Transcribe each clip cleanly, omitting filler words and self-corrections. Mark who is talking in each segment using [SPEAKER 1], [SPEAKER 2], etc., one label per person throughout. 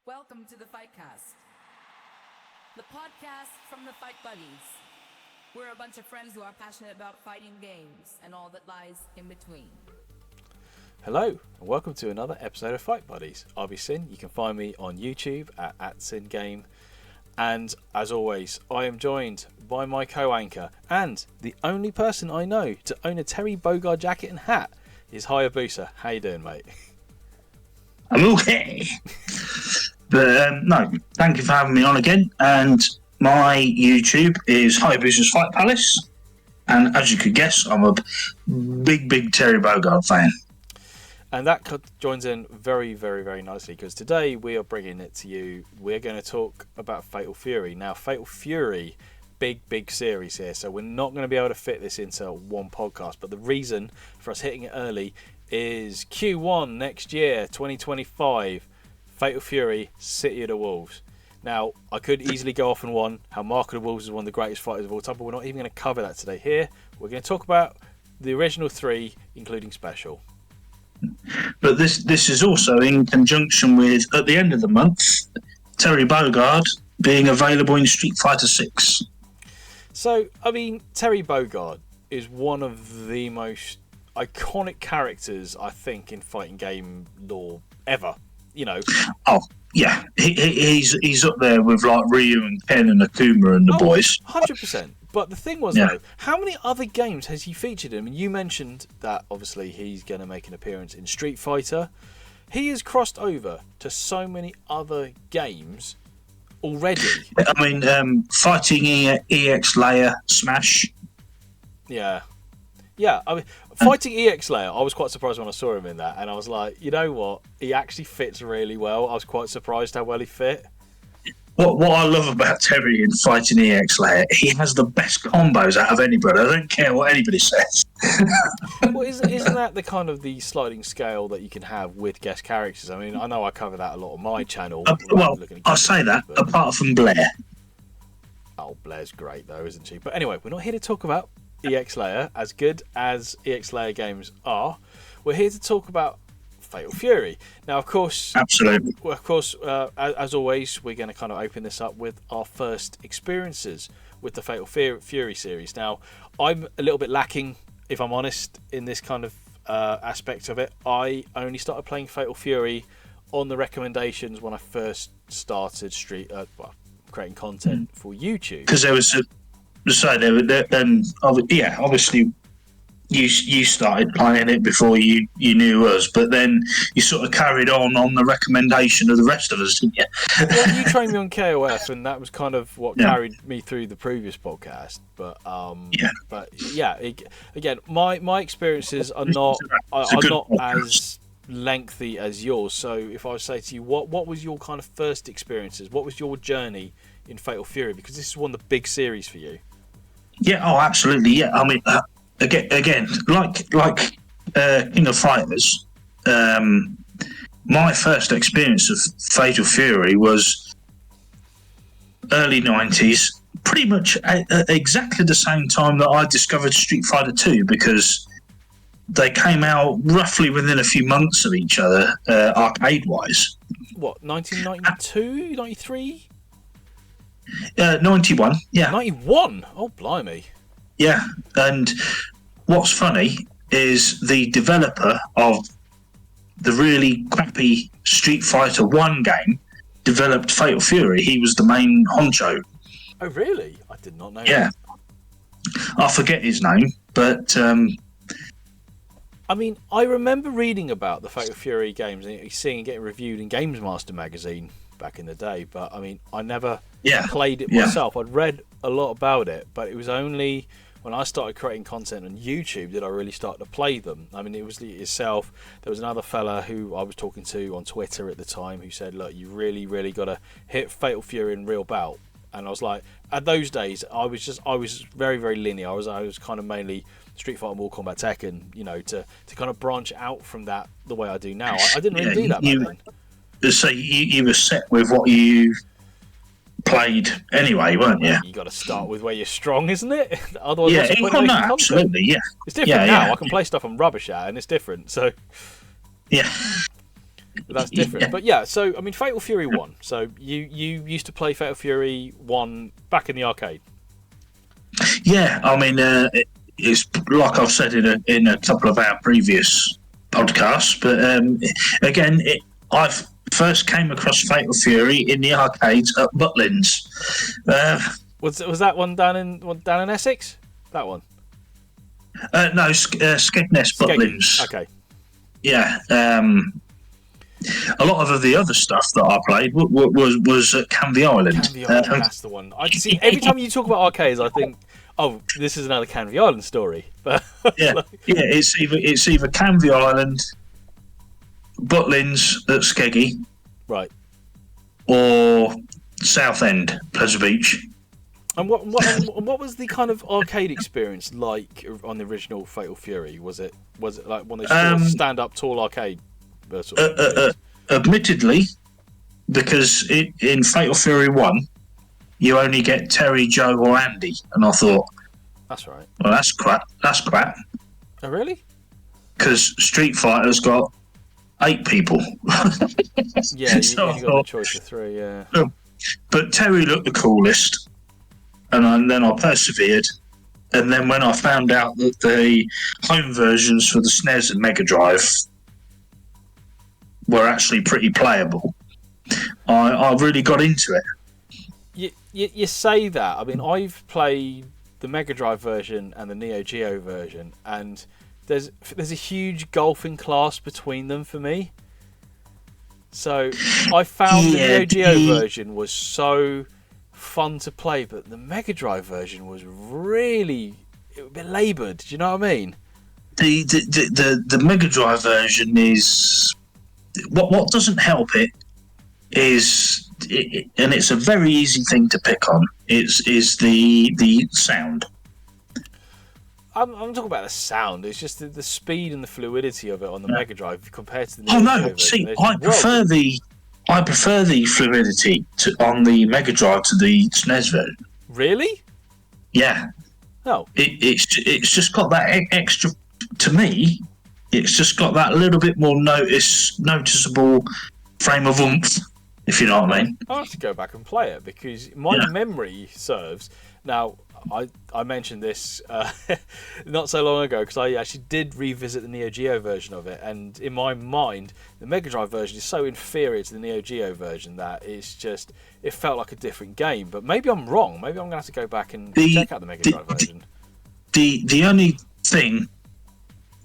[SPEAKER 1] Welcome to the Fightcast, the podcast from the Fight Buddies. We're a bunch of friends who are passionate about fighting games and all that lies in between.
[SPEAKER 2] Hello, and welcome to another episode of Fight Buddies. I'll be Sin. You can find me on YouTube at SinGame. And as always, I am joined by my co-anchor and the only person I know to own a Terry Bogard jacket and hat is Hayabusa. How you doing, mate?
[SPEAKER 3] I'm okay. But no, thank you for having me on again. And my YouTube is Hayabusa's Fight Palace. And as you could guess, I'm a big Terry Bogard fan.
[SPEAKER 2] And that joins in very, very, very nicely because today we are bringing it to you. We're going to talk about Fatal Fury. Now, Fatal Fury, big series here. So we're not going to be able to fit this into one podcast. But the reason for us hitting it early is Q1 next year, 2025. Fatal Fury, City of the Wolves. Now, I could easily go off on one, how Mark of the Wolves is one of the greatest fighters of all time, but we're not even going to cover that today. Here, we're going to talk about the original three, including Special.
[SPEAKER 3] But this is also in conjunction with, at the end of the month, Terry Bogard being available in Street Fighter 6.
[SPEAKER 2] So, I mean, Terry Bogard is one of the most iconic characters, I think, in fighting game lore ever. You know.
[SPEAKER 3] Oh yeah, he's up there with like Ryu and Ken and Akuma and the boys.
[SPEAKER 2] 100%. But the thing was, though, how many other games has he featured in? I mean, you mentioned that obviously he's going to make an appearance in Street Fighter. He has crossed over to so many other games already.
[SPEAKER 3] I mean, fighting EX Layer Smash.
[SPEAKER 2] Yeah. I mean, fighting EX Layer, I was quite surprised when I saw him in that, and I was like, you know what? He actually fits really well. I was quite surprised how well he fit.
[SPEAKER 3] What I love about Terry in fighting EX Layer, he has the best combos out of anybody. I don't care what anybody says.
[SPEAKER 2] Well, isn't that the kind of the sliding scale that you can have with guest characters? I mean, I know I cover that a lot on my channel.
[SPEAKER 3] I say that, apart from Blair.
[SPEAKER 2] Oh, Blair's great though, isn't she? But anyway, we're not here to talk about EX Layer, as good as EX Layer games are. We're here to talk about Fatal Fury. Now, of course,
[SPEAKER 3] absolutely.
[SPEAKER 2] As always, we're going to kind of open this up with our first experiences with the Fatal Fury series. Now, I'm a little bit lacking, if I'm honest, in this kind of aspect of it. I only started playing Fatal Fury on the recommendations when I first started creating content for YouTube.
[SPEAKER 3] Because there was obviously you started playing it before you knew us, but then you sort of carried on the recommendation of the rest of us, didn't you?
[SPEAKER 2] Well, you trained me on KOF, and that was kind of what carried me through the previous podcast. But again, my experiences are not as lengthy as yours. So if I was to say to you, what was your kind of first experiences? What was your journey in Fatal Fury? Because this is one of the big series for you.
[SPEAKER 3] Yeah, absolutely. Yeah, I mean, again, like King of Fighters, my first experience of Fatal Fury was early 90s, pretty much exactly the same time that I discovered Street Fighter 2, because they came out roughly within a few months of each other, arcade-wise.
[SPEAKER 2] What, 1992, 93?
[SPEAKER 3] 91, yeah.
[SPEAKER 2] 91? Oh, blimey.
[SPEAKER 3] Yeah, and what's funny is the developer of the really crappy Street Fighter 1 game developed Fatal Fury. He was the main honcho.
[SPEAKER 2] Oh, really? I did not know
[SPEAKER 3] that. I forget his name, but...
[SPEAKER 2] I mean, I remember reading about the Fatal Fury games and seeing it getting reviewed in Games Master magazine back in the day, but I mean, I never played it myself. I'd read a lot about it, but it was only when I started creating content on YouTube did I really start to play them. I mean, it was yourself. There was another fella who I was talking to on Twitter at the time who said, look, you really got to hit Fatal Fury in real bout. And I was like, at those days, I was very linear. I was kind of mainly Street Fighter, Mortal Kombat, Tekken, you know, to kind of branch out from that the way I do now. I didn't really do that back then.
[SPEAKER 3] So you were set with what you played anyway, weren't you?
[SPEAKER 2] You got to start with where you're strong, isn't it? Otherwise,
[SPEAKER 3] absolutely, yeah.
[SPEAKER 2] It's different now. I can play stuff I'm rubbish at, and it's different. So,
[SPEAKER 3] yeah,
[SPEAKER 2] But that's different. But yeah, so I mean, Fatal Fury 1. So you used to play Fatal Fury 1 back in the arcade.
[SPEAKER 3] Yeah, I mean, it's like I've said in a couple of our previous podcasts, but again, I first came across Fatal Fury in the arcades at Butlins.
[SPEAKER 2] Was that one down in Essex? That one?
[SPEAKER 3] No, Skegness Butlins.
[SPEAKER 2] Okay.
[SPEAKER 3] Yeah. A lot of the other stuff that I played was at Canvey Island.
[SPEAKER 2] Canvey Island, that's the one. I see. Every time you talk about arcades, I think, oh, this is another Canvey Island story. But
[SPEAKER 3] yeah, it's either Canvey Island, Butlins at Skeggy,
[SPEAKER 2] right,
[SPEAKER 3] or Southend, Pleasure Beach.
[SPEAKER 2] And what was the kind of arcade experience like on the original Fatal Fury? Was it like one of those stand up tall arcade? Sort of
[SPEAKER 3] admittedly, because in Fatal Fury 1, you only get Terry, Joe, or Andy, and I thought,
[SPEAKER 2] that's right.
[SPEAKER 3] Well, that's crap.
[SPEAKER 2] Oh, really?
[SPEAKER 3] Because Street Fighter's got 8 people.
[SPEAKER 2] Yeah, so you got a choice of 3. Yeah.
[SPEAKER 3] But Terry looked the coolest, and then I persevered. And then when I found out that the home versions for the SNES and Mega Drive were actually pretty playable, I really got into it.
[SPEAKER 2] You say that. I mean, I've played the Mega Drive version and the Neo Geo version, and there's a huge gulf in class between them for me. So I found the Neo Geo version was so fun to play, but the Mega Drive version was really belaboured. Do you know what I mean?
[SPEAKER 3] The Mega Drive version is what doesn't help it is, and it's a very easy thing to pick on. Is the sound.
[SPEAKER 2] I'm talking about the sound. It's just the speed and the fluidity of it on the Mega Drive compared to the.
[SPEAKER 3] Oh no! See, I prefer the fluidity on the Mega Drive to the SNES version.
[SPEAKER 2] Really?
[SPEAKER 3] Yeah.
[SPEAKER 2] Oh.
[SPEAKER 3] It's just got that extra. To me, it's just got that little bit more noticeable frame of oomph. If you know what I mean.
[SPEAKER 2] I'll have to go back and play it because my memory serves. Now, I mentioned this not so long ago because I actually did revisit the Neo Geo version of it, and in my mind, the Mega Drive version is so inferior to the Neo Geo version that it felt like a different game. But maybe I'm wrong. Maybe I'm going to have to go back and check out the Mega Drive version.
[SPEAKER 3] The only thing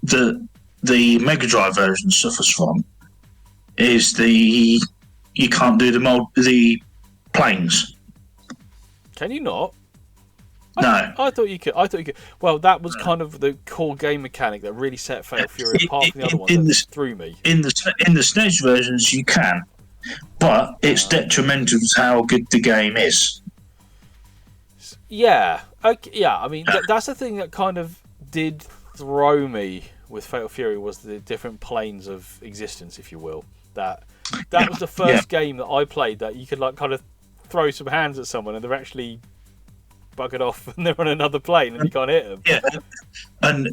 [SPEAKER 3] that the Mega Drive version suffers from is you can't do the planes.
[SPEAKER 2] Can you not?
[SPEAKER 3] No.
[SPEAKER 2] I thought you could. Well, that was kind of the core game mechanic that really set Fatal Fury apart from the other ones that threw me.
[SPEAKER 3] In the SNES versions, you can, but it's detrimental to how good the game is.
[SPEAKER 2] Yeah. Okay, yeah. I mean, that's the thing that kind of did throw me with Fatal Fury was the different planes of existence, if you will. That was the first game that I played that you could like kind of throw some hands at someone and they're actually buggered off and they're on another plane and you can't hit them.
[SPEAKER 3] Yeah, and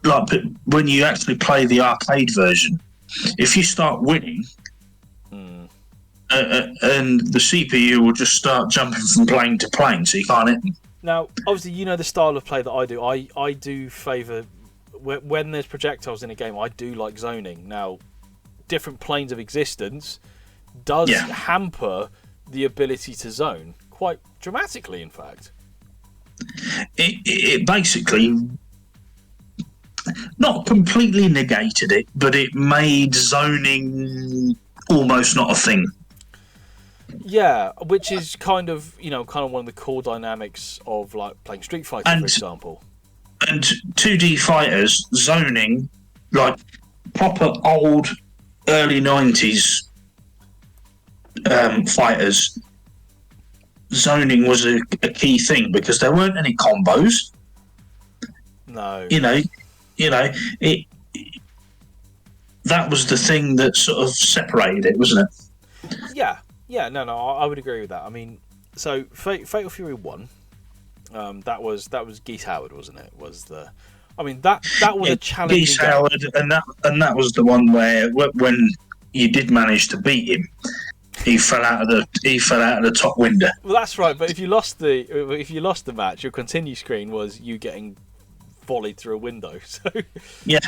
[SPEAKER 3] like when you actually play the arcade version, if you start winning, and the CPU will just start jumping from plane to plane, so you can't hit them.
[SPEAKER 2] Now, obviously, you know the style of play that I do. I do favour when there's projectiles in a game. I do like zoning. Now, different planes of existence does hamper the ability to zone quite dramatically, in fact.
[SPEAKER 3] It basically not completely negated it, but it made zoning almost not a thing.
[SPEAKER 2] Yeah, which is kind of one of the core dynamics of like playing Street Fighter, for example.
[SPEAKER 3] And 2D fighters, zoning, like proper old early 90s fighters, zoning was a key thing because there weren't any combos.
[SPEAKER 2] No.
[SPEAKER 3] That was the thing that sort of separated it, wasn't it?
[SPEAKER 2] Yeah, no, I would agree with that. I mean, so Fatal Fury 1, that was Geese Howard, wasn't it? That was a challenging
[SPEAKER 3] Geese
[SPEAKER 2] game.
[SPEAKER 3] Howard, and that was the one where when you did manage to beat him, he fell out of the top window.
[SPEAKER 2] Well, that's right. But if you lost the match, your continue screen was you getting volleyed through a window. So
[SPEAKER 3] yeah,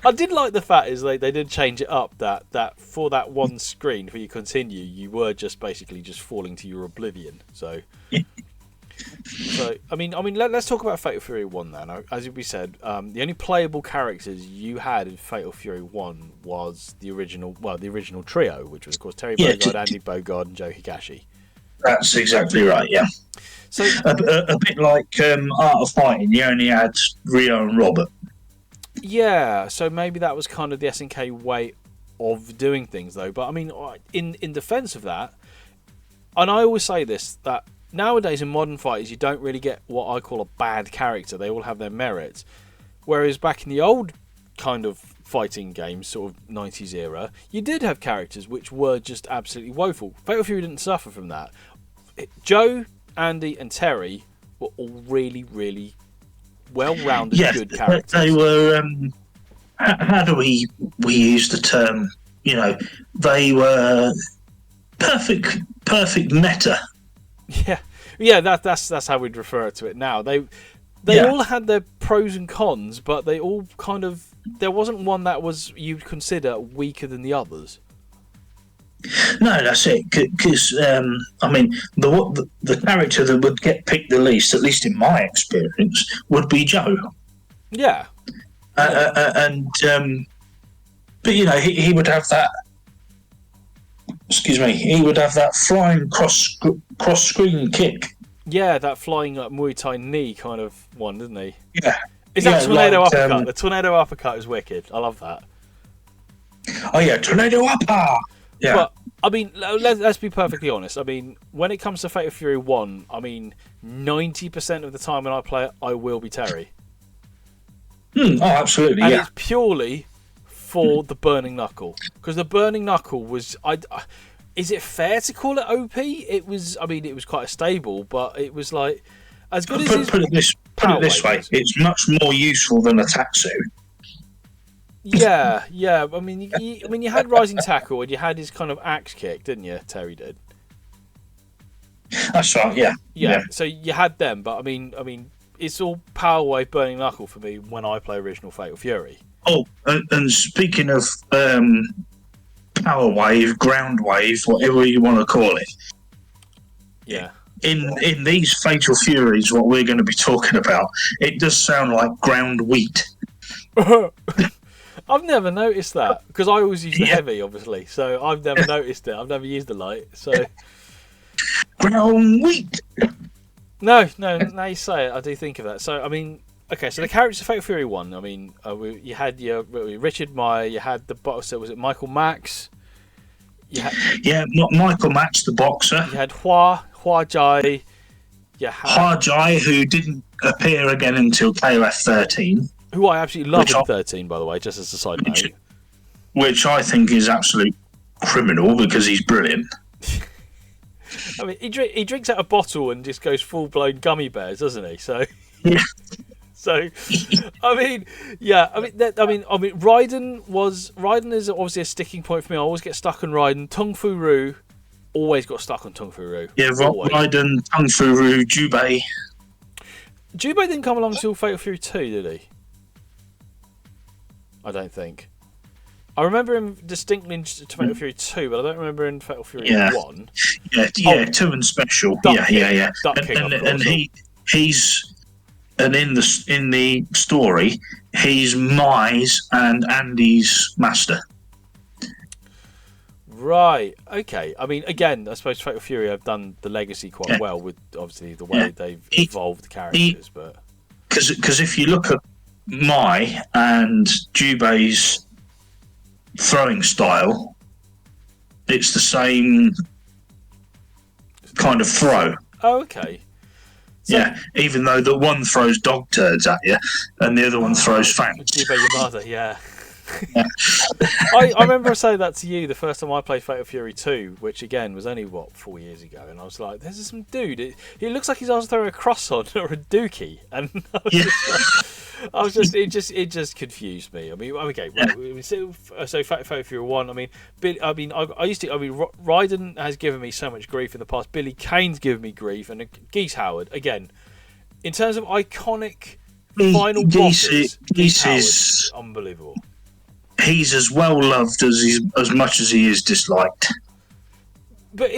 [SPEAKER 2] I did like the fact is they did change it up that for that one screen for you continue, you were just basically just falling to your oblivion. So I mean, let's talk about Fatal Fury 1 then. As we said, the only playable characters you had in Fatal Fury 1 was the original trio, which was of course Terry Bogard, Andy Bogard, and Joe Higashi.
[SPEAKER 3] That's exactly right. Yeah. So a bit like Art of Fighting, you only had Rio and Robert.
[SPEAKER 2] Yeah, so maybe that was kind of the SNK way of doing things, though. But I mean, in defence of that, and I always say this, that nowadays in modern fighters, you don't really get what I call a bad character. They all have their merits. Whereas back in the old kind of fighting games, sort of 90s era, you did have characters which were just absolutely woeful. Fatal Fury didn't suffer from that. Joe, Andy and Terry were all really, really well-rounded, good characters.
[SPEAKER 3] They were, how do we use the term, they were perfect meta.
[SPEAKER 2] Yeah, that's how we'd refer to it now. They all had their pros and cons, but they all kind of, there wasn't one that was you'd consider weaker than the others.
[SPEAKER 3] No, that's it. Because I mean, the character that would get picked the least, at least in my experience, would be Joe.
[SPEAKER 2] Yeah.
[SPEAKER 3] But he would have that. Excuse me. He would have that flying cross screen kick.
[SPEAKER 2] Yeah, that flying Muay Thai knee kind of one, didn't he?
[SPEAKER 3] Yeah.
[SPEAKER 2] Is that tornado uppercut? The tornado uppercut is wicked. I love that.
[SPEAKER 3] Oh yeah, tornado upper. Yeah.
[SPEAKER 2] But I mean, let's be perfectly honest. I mean, when it comes to Fatal Fury 1, I mean, 90% of the time when I play it, I will be Terry.
[SPEAKER 3] Oh, absolutely.
[SPEAKER 2] And it's purely for the Burning Knuckle, because the Burning Knuckle was. Is it fair to call it OP? It was. I mean, it was quite stable, but it was like as good as.
[SPEAKER 3] Put it this way: it's much more useful than a Tatsu.
[SPEAKER 2] Yeah. I mean, you had Rising Tackle and you had his kind of axe kick, didn't you? Terry did.
[SPEAKER 3] That's right. Yeah.
[SPEAKER 2] So you had them, but I mean, it's all Power Wave, Burning Knuckle for me when I play original Fatal Fury.
[SPEAKER 3] Oh, and speaking of Power Wave, Ground Wave, whatever you want to call it.
[SPEAKER 2] Yeah.
[SPEAKER 3] In these Fatal Furies, what we're going to be talking about, it does sound like ground wheat.
[SPEAKER 2] I've never noticed that, because I always use the heavy, obviously. So I've never noticed it. I've never used the light. So
[SPEAKER 3] ground wheat.
[SPEAKER 2] No. Now you say it, I do think of that. So I mean, okay. So the characters of Fatal Fury 1. I mean, you had your Richard Meyer. You had the boxer. Was it Michael Max?
[SPEAKER 3] Michael Max, the boxer.
[SPEAKER 2] You had Hua Jai.
[SPEAKER 3] Hua Jai, who didn't appear again until KOF 13.
[SPEAKER 2] Who I absolutely love in 13, by the way, just as a side note.
[SPEAKER 3] Which I think is absolute criminal, because he's brilliant.
[SPEAKER 2] I mean, he drinks out a bottle and just goes full-blown gummy bears, doesn't he? So, so I mean, Raiden is obviously a sticking point for me. I always get stuck on Raiden. Tung Fu Roo, always got stuck on Tung Fu Roo.
[SPEAKER 3] Yeah, Raiden, Tung Fu Roo, Jubei.
[SPEAKER 2] Jubei didn't come along until Fatal Fury 2, did he? I don't think. I remember him distinctly in Fatal Fury 2, but I don't remember in Fatal Fury 1.
[SPEAKER 3] Yeah, 2 and special.
[SPEAKER 2] Duck
[SPEAKER 3] King, and he's in the story, he's Mai's and Andy's master.
[SPEAKER 2] Right. Okay. I mean, again, I suppose Fatal Fury have done the legacy quite well with obviously the way they've evolved the characters, but
[SPEAKER 3] because if you look at Mai and Jubei's throwing style, it's the same kind of throw.
[SPEAKER 2] Oh, okay. So,
[SPEAKER 3] even though the one throws dog turds at you and the other one throws fangs.
[SPEAKER 2] Jubei Yamada, yeah. I remember saying that to you the first time I played Fatal Fury 2, which again was only 4 years ago, and I was like, "There's some dude. He looks like he's also throwing a cross on or a dookie," and I was just like, it just confused me. I mean, okay, right, so Fatal Fury 1. I mean, Raiden has given me so much grief in the past. Billy Kane's given me grief, and Geese Howard again. In terms of iconic final bosses, Geese is unbelievable.
[SPEAKER 3] He's as well loved as much as he is disliked.
[SPEAKER 2] But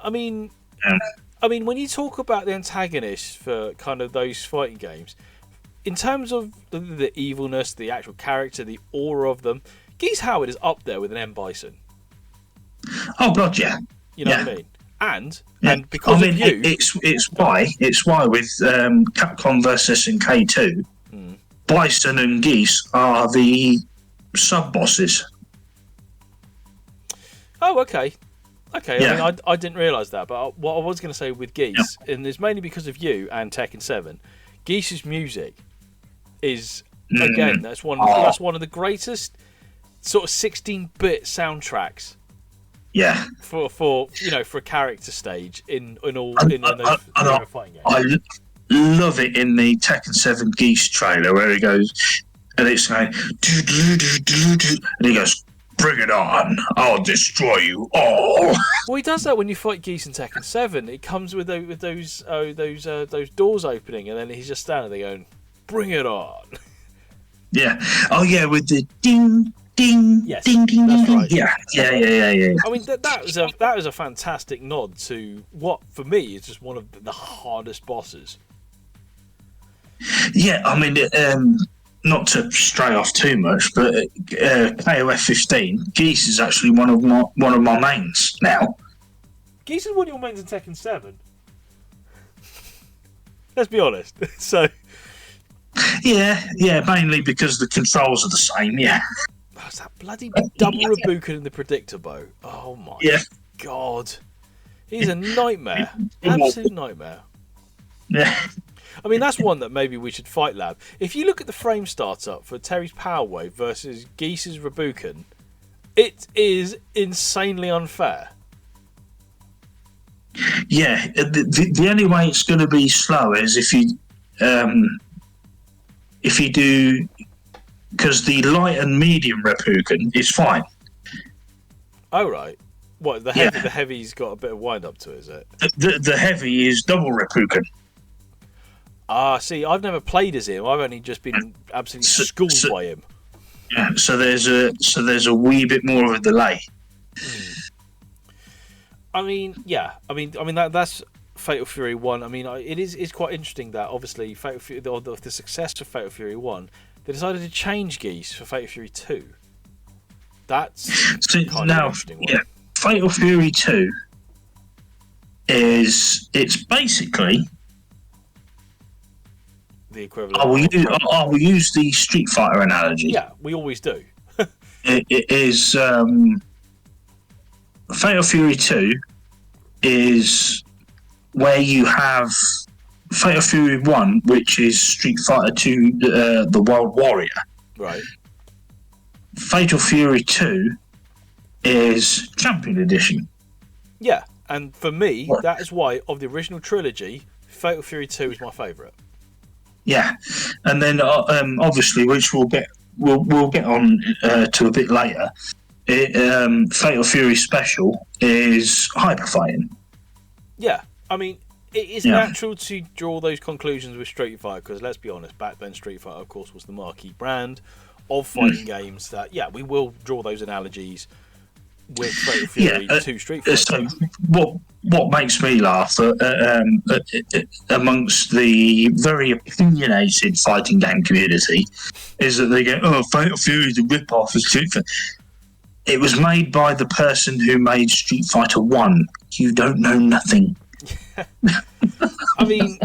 [SPEAKER 2] I mean, when you talk about the antagonists for kind of those fighting games, in terms of the evilness, the actual character, the aura of them, Geese Howard is up there with an M. Bison.
[SPEAKER 3] Oh God, yeah.
[SPEAKER 2] You know what I mean? And because of you,
[SPEAKER 3] it's why with Capcom versus SNK2, Bison and Geese are the sub bosses.
[SPEAKER 2] Oh, okay.
[SPEAKER 3] Yeah.
[SPEAKER 2] I mean, I didn't realise that, but what I was going to say with Geese, and it's mainly because of you and Tekken 7, Geese's music is again that's one of the greatest sort of 16-bit soundtracks.
[SPEAKER 3] Yeah.
[SPEAKER 2] For a character stage in those fighting games.
[SPEAKER 3] I love it in the Tekken 7 Geese trailer where he goes and it's like and he goes, "Bring it on! I'll destroy you all."
[SPEAKER 2] Well, he does that when you fight Geese in Tekken 7. It comes with those doors opening, and then he's just standing there going, "Bring it on!"
[SPEAKER 3] Yeah. Oh yeah, with the ding, ding,
[SPEAKER 2] yes,
[SPEAKER 3] ding, ding,
[SPEAKER 2] that's
[SPEAKER 3] ding.
[SPEAKER 2] right.
[SPEAKER 3] Yeah.
[SPEAKER 2] I mean, that was a fantastic nod to what for me is just one of the hardest bosses.
[SPEAKER 3] Yeah, I mean, not to stray off too much, but KOF 15, Geese is actually one of my mains now.
[SPEAKER 2] Geese is one of your mains in Tekken 7. Let's be honest. So.
[SPEAKER 3] Yeah, mainly because the controls are the same. Yeah.
[SPEAKER 2] Oh, it's that bloody double Rabuken in the Predictor Bow. Oh my God, he's a nightmare. Absolute nightmare.
[SPEAKER 3] Yeah.
[SPEAKER 2] I mean, that's one that maybe we should fight lab. If you look at the frame startup for Terry's Power Wave versus Geese's Rabuken, it is insanely unfair.
[SPEAKER 3] Yeah, the only way it's going to be slow is if you do, because the light and medium Rabuken is fine.
[SPEAKER 2] Oh right, what the heavy's got a bit of wind up to it, is it?
[SPEAKER 3] The heavy is double Rabuken.
[SPEAKER 2] Ah, see, I've never played as him. I've only just been absolutely schooled by him.
[SPEAKER 3] Yeah, so there's a wee bit more of a delay.
[SPEAKER 2] I mean, that's Fatal Fury 1. I mean, it's quite interesting that obviously Fatal Fury, the success of Fatal Fury 1, they decided to change Geese for Fatal Fury 2. That's kind of interesting.
[SPEAKER 3] Yeah, Fatal Fury 2 it's basically
[SPEAKER 2] the equivalent.
[SPEAKER 3] I will use the Street Fighter analogy.
[SPEAKER 2] Yeah, we always do.
[SPEAKER 3] It is Fatal Fury 2 is where you have Fatal Fury 1, which is Street Fighter 2, the World Warrior.
[SPEAKER 2] Right.
[SPEAKER 3] Fatal Fury 2 is Champion Edition.
[SPEAKER 2] Yeah, and for me, that is why of the original trilogy, Fatal Fury 2 is my favourite.
[SPEAKER 3] Yeah, and then obviously, which we'll get on to a bit later. Fatal Fury Special is hyper fighting.
[SPEAKER 2] Yeah, I mean, it is natural to draw those conclusions with Street Fighter because let's be honest, back then Street Fighter, of course, was the marquee brand of fighting games. That we will draw those analogies with Fatal Fury to Street Fighter.
[SPEAKER 3] So what makes me laugh amongst the very opinionated fighting game community is that they go, "Oh, Fatal Fury is a rip-off of Street Fighter." It was made by the person who made Street Fighter 1. You don't know nothing.
[SPEAKER 2] I mean,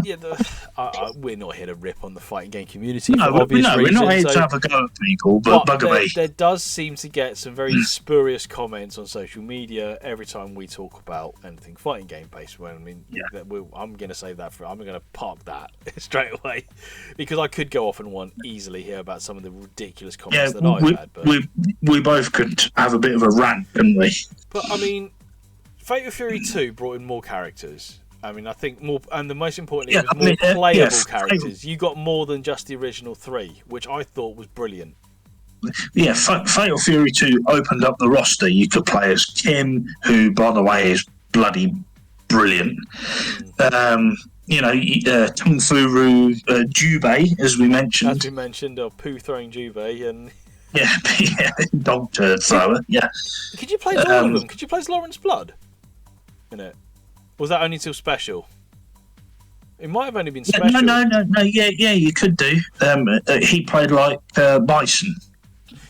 [SPEAKER 2] we're not here to rip on the fighting game community.
[SPEAKER 3] No,
[SPEAKER 2] for obvious reasons,
[SPEAKER 3] we're not here to have a go at people, but bugger me.
[SPEAKER 2] There does seem to get some very spurious comments on social media every time we talk about anything fighting game based. I'm going to save that I'm going to park that straight away because I could go off on one easily here about some of the ridiculous comments that I've had. But
[SPEAKER 3] we both could have a bit of a rant, couldn't we?
[SPEAKER 2] But I mean, Fatal Fury 2 brought in more characters. I mean, I think more, and the most importantly, it was more playable characters. You got more than just the original 3, which I thought was brilliant.
[SPEAKER 3] Yeah, Fatal Fury 2 opened up the roster. You could play as Kim, who, by the way, is bloody brilliant. Kung Fu Jubei, as we mentioned.
[SPEAKER 2] poo throwing Jubei, and
[SPEAKER 3] yeah, dog turd thrower. Yeah.
[SPEAKER 2] Could you play all of them? Could you play Lawrence Blood in it? Was that only till special? It might have only been special.
[SPEAKER 3] No. Yeah, you could do. He played like Bison.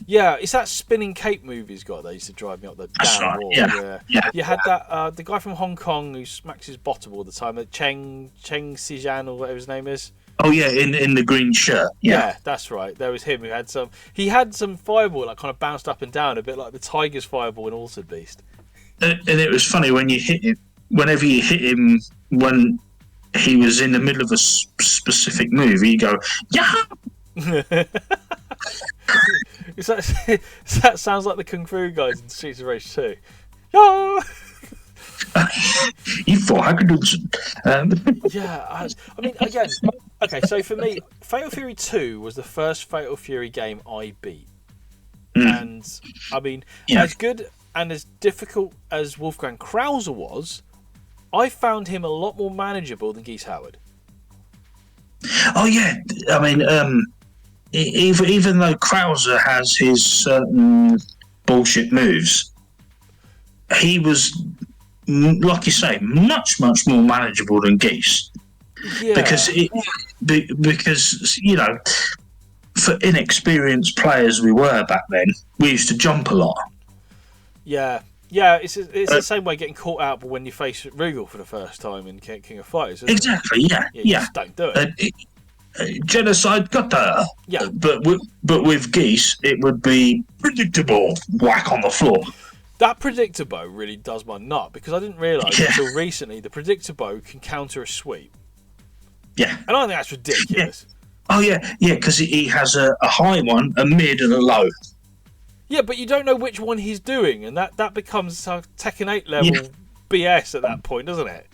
[SPEAKER 2] Yeah, it's that spinning cape movie he's got that used to drive me up the damn wall. Yeah. You had that the guy from Hong Kong who smacks his bottom all the time, Cheng Sijan or whatever his name is.
[SPEAKER 3] Oh yeah, in the green shirt.
[SPEAKER 2] Yeah, that's right. There was him who had some. He had some fireball like kind of bounced up and down, a bit like the Tiger's fireball in Altered Beast.
[SPEAKER 3] And it was funny when you hit him. Whenever you hit him, when he was in the middle of a specific move, you go, yeah.
[SPEAKER 2] That sounds like the Kung Fu guys in Streets of Rage 2. Yeah.
[SPEAKER 3] You thought I could do some.
[SPEAKER 2] Yeah, I mean, again, okay. So for me, Fatal Fury 2 was the first Fatal Fury game I beat, and I mean, as good and as difficult as Wolfgang Krauser was, I found him a lot more manageable than Geese Howard.
[SPEAKER 3] Oh yeah, I mean, even though Krauser has his certain bullshit moves, he was, like you say, much more manageable than Geese.
[SPEAKER 2] Yeah.
[SPEAKER 3] Because you know, for inexperienced players we were back then, we used to jump a lot.
[SPEAKER 2] Yeah, it's the same way getting caught out when you face Rugal for the first time in King of Fighters.
[SPEAKER 3] Exactly. Yeah.
[SPEAKER 2] You just don't do it.
[SPEAKER 3] Genocide gutter.
[SPEAKER 2] Yeah.
[SPEAKER 3] But with Geese, it would be predictable whack on the floor.
[SPEAKER 2] That predictor bow really does my nut, because I didn't realise until recently the predictor bow can counter a sweep.
[SPEAKER 3] Yeah.
[SPEAKER 2] And I think that's ridiculous.
[SPEAKER 3] Yeah. Oh yeah, because he has a high one, a mid, and a low.
[SPEAKER 2] Yeah, but you don't know which one he's doing, and that becomes Tekken 8 level BS at that point, doesn't it?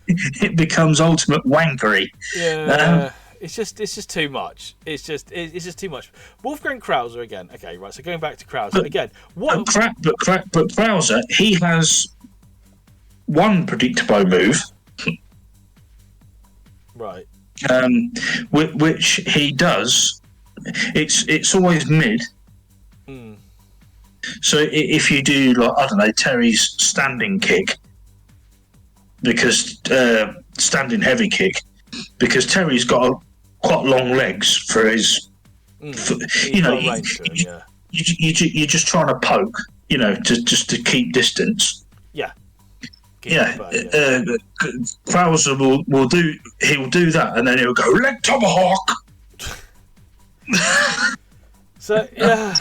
[SPEAKER 3] It becomes ultimate wankery.
[SPEAKER 2] Yeah, it's just too much. It's just too much. Wolfgang Krauser again. Okay, right. So going back to Krauser again.
[SPEAKER 3] But Krauser, he has one predictable move,
[SPEAKER 2] right?
[SPEAKER 3] Which he does. It's always mid. So if you do, like, I don't know, Terry's standing kick, because standing heavy kick, because Terry's got quite long legs for his, you know, you're just trying to poke, you know, just to keep distance.
[SPEAKER 2] Yeah.
[SPEAKER 3] Krauser will do that, and then he'll go leg tomahawk.
[SPEAKER 2] So yeah.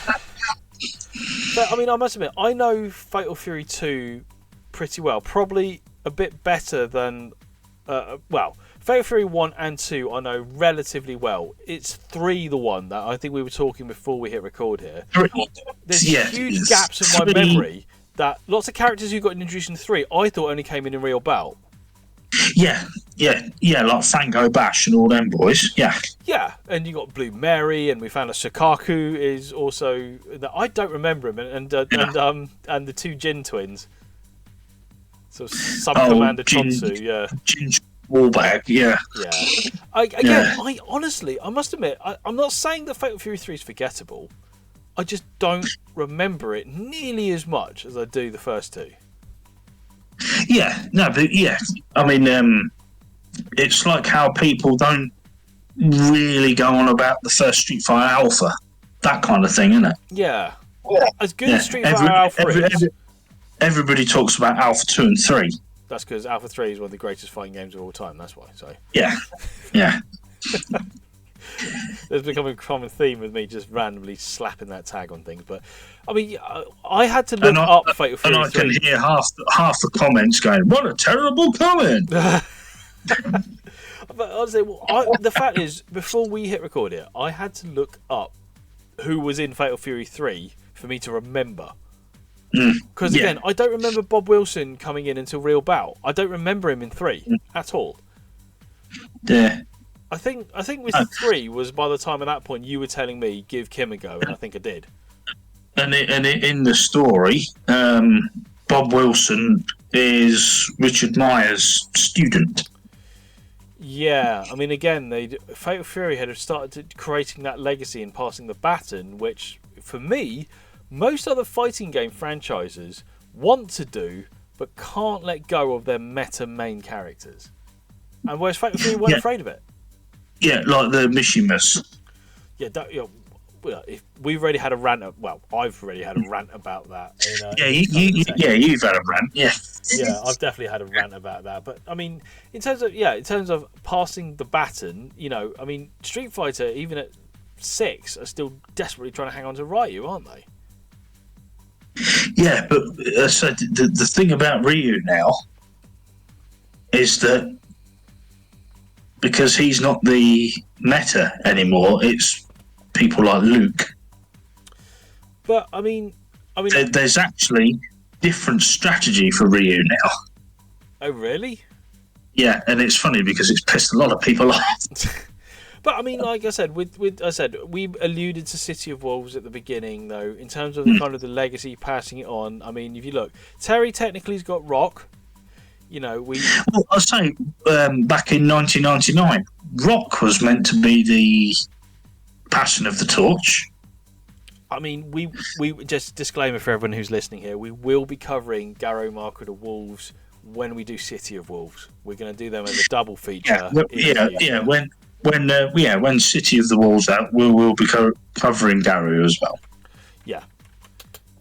[SPEAKER 2] But, I mean, I must admit, I know Fatal Fury 2 pretty well. Probably a bit better than... Fatal Fury 1 and 2 I know relatively well. It's 3 the one that I think we were talking before we hit record here. There's huge gaps in my memory that lots of characters who got introduced in 3 I thought only came in real bout.
[SPEAKER 3] Yeah, like Fango Bash and all them boys. Yeah,
[SPEAKER 2] and you got Blue Mary, and we found a Sukaku is also that I don't remember him, and the 2 Jin twins. So Sub Commander Chonsu,
[SPEAKER 3] Jin Wallbag, yeah.
[SPEAKER 2] I honestly, I must admit, I'm not saying that Fatal Fury 3 is forgettable. I just don't remember it nearly as much as I do the first 2.
[SPEAKER 3] I mean, it's like how people don't really go on about the first Street Fighter Alpha, that kind of thing, isn't it?
[SPEAKER 2] Yeah. As good as Street Fighter Alpha is.
[SPEAKER 3] Everybody talks about Alpha 2 and 3.
[SPEAKER 2] That's because Alpha 3 is one of the greatest fighting games of all time, that's why. So.
[SPEAKER 3] Yeah.
[SPEAKER 2] There's become a common theme with me just randomly slapping that tag on things. But, I mean, I had to look up Fatal Fury 3.
[SPEAKER 3] And I can hear half the comments going, what a terrible comment!
[SPEAKER 2] But honestly, the fact is, before we hit record here, I had to look up who was in Fatal Fury 3 for me to remember. Because again, I don't remember Bob Wilson coming in until Real Bout. I don't remember him in 3 at all.
[SPEAKER 3] Yeah.
[SPEAKER 2] I think with 3 was by the time at that point you were telling me give Kim a go, and I think I did.
[SPEAKER 3] And in the story, Bob Wilson is Richard Meyer's student.
[SPEAKER 2] Yeah, I mean, again, Fatal Fury had started creating that legacy and passing the baton, which, for me, most other fighting game franchises want to do, but can't let go of their meta main characters. And whereas Fatal Fury weren't afraid of it.
[SPEAKER 3] Yeah, like the Mishimas.
[SPEAKER 2] Yeah, if we've already had a rant. Well, I've already had a rant about that.
[SPEAKER 3] You've had a rant. Yeah.
[SPEAKER 2] Yeah, I've definitely had a rant about that. But I mean, in terms of passing the baton, I mean, Street Fighter, even at 6, are still desperately trying to hang on to Ryu, aren't they?
[SPEAKER 3] Yeah, but so the thing about Ryu now is that because he's not the meta anymore, it's people like Luke.
[SPEAKER 2] But I mean,
[SPEAKER 3] there's actually different strategy for Ryu now.
[SPEAKER 2] Oh, really?
[SPEAKER 3] Yeah, and it's funny because it's pissed a lot of people off.
[SPEAKER 2] But I mean, like I said, we alluded to City of Wolves at the beginning, though. In terms of the kind of the legacy, passing it on. I mean, if you look, Terry technically's got Rock. Well,
[SPEAKER 3] I'll say back in 1999, Rock was meant to be the passing of the torch.
[SPEAKER 2] I mean, we just disclaimer for everyone who's listening here: we will be covering Garou Market of Wolves when we do City of Wolves. We're going to do them as a double feature.
[SPEAKER 3] When City of the Wolves out, we'll be covering Garou as well.
[SPEAKER 2] Yeah,